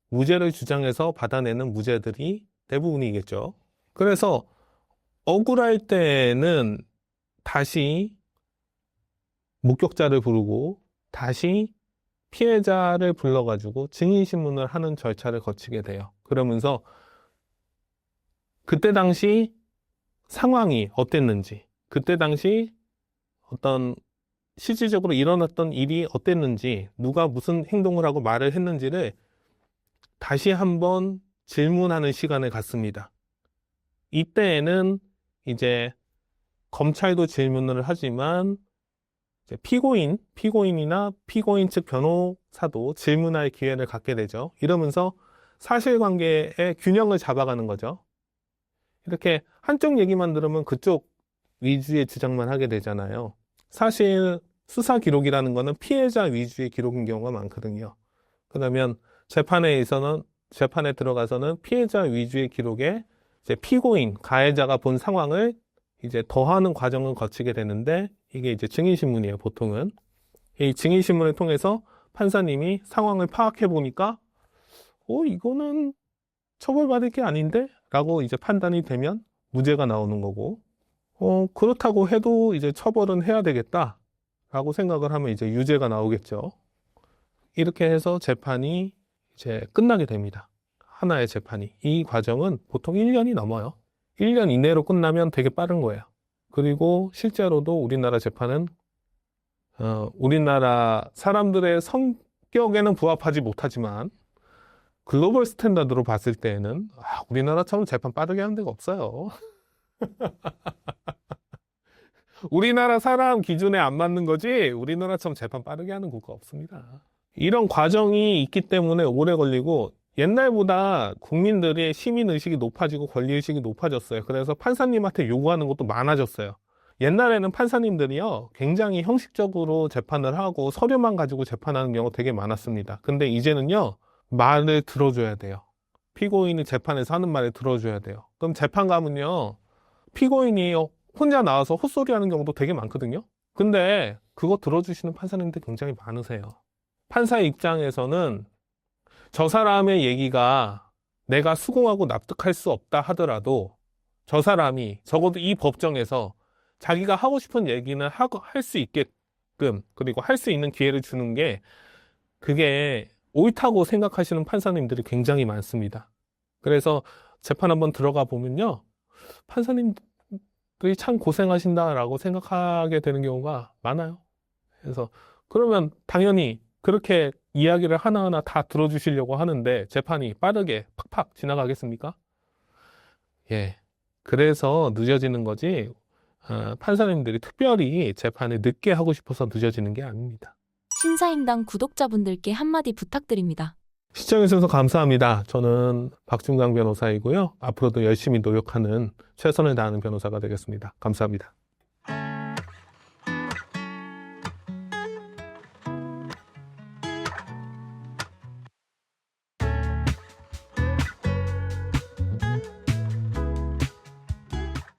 무죄를 주장해서 받아내는 무죄들이 대부분이겠죠. 그래서 억울할 때는 다시 목격자를 부르고 다시 피해자를 불러가지고 증인신문을 하는 절차를 거치게 돼요. 그러면서 그때 당시 상황이 어땠는지, 그때 당시 어떤 실질적으로 일어났던 일이 어땠는지, 누가 무슨 행동을 하고 말을 했는지를 다시 한번 질문하는 시간을 갖습니다. 이때에는 이제 검찰도 질문을 하지만 이제 피고인이나 피고인 측 변호사도 질문할 기회를 갖게 되죠. 이러면서 사실관계의 균형을 잡아가는 거죠. 이렇게 한쪽 얘기만 들으면 그쪽 위주의 주장만 하게 되잖아요. 사실 수사 기록이라는 거는 피해자 위주의 기록인 경우가 많거든요. 그러면 재판에 들어가서는 피해자 위주의 기록에 이제 피고인, 가해자가 본 상황을 이제 더하는 과정을 거치게 되는데 이게 이제 증인신문이에요, 보통은. 이 증인신문을 통해서 판사님이 상황을 파악해 보니까 이거는 처벌받을 게 아닌데? 라고 이제 판단이 되면 무죄가 나오는 거고, 그렇다고 해도 이제 처벌은 해야 되겠다 라고 생각을 하면 이제 유죄가 나오겠죠. 이렇게 해서 재판이 이제 끝나게 됩니다. 하나의 재판이. 이 과정은 보통 1년이 넘어요. 1년 이내로 끝나면 되게 빠른 거예요. 그리고 실제로도 우리나라 재판은 우리나라 사람들의 성격에는 부합하지 못하지만 글로벌 스탠다드로 봤을 때에는 우리나라처럼 재판 빠르게 하는 데가 없어요. 우리나라 사람 기준에 안 맞는 거지 우리나라처럼 재판 빠르게 하는 국가 없습니다. 이런 과정이 있기 때문에 오래 걸리고 옛날보다 국민들의 시민의식이 높아지고 권리의식이 높아졌어요. 그래서 판사님한테 요구하는 것도 많아졌어요. 옛날에는 판사님들이요, 굉장히 형식적으로 재판을 하고 서류만 가지고 재판하는 경우가 되게 많았습니다. 근데 이제는요, 말을 들어줘야 돼요. 피고인이 재판에서 하는 말을 들어줘야 돼요. 그럼 재판 가면요, 피고인이 혼자 나와서 헛소리 하는 경우도 되게 많거든요. 근데 그거 들어주시는 판사님들 굉장히 많으세요. 판사의 입장에서는 저 사람의 얘기가 내가 수긍하고 납득할 수 없다 하더라도 저 사람이 적어도 이 법정에서 자기가 하고 싶은 얘기는 할 수 있게끔, 그리고 할 수 있는 기회를 주는 게 그게 옳다고 생각하시는 판사님들이 굉장히 많습니다. 그래서 재판 한번 들어가 보면요, 판사님들이 참 고생하신다라고 생각하게 되는 경우가 많아요. 그래서 그러면 당연히 그렇게 이야기를 하나하나 다 들어주시려고 하는데 재판이 빠르게 팍팍 지나가겠습니까? 예. 그래서 늦어지는 거지, 판사님들이 특별히 재판을 늦게 하고 싶어서 늦어지는 게 아닙니다. 신사임당 구독자분들께 한마디 부탁드립니다. 시청해주셔서 감사합니다. 저는 박준강 변호사이고요. 앞으로도 열심히 노력하는 최선을 다하는 변호사가 되겠습니다. 감사합니다.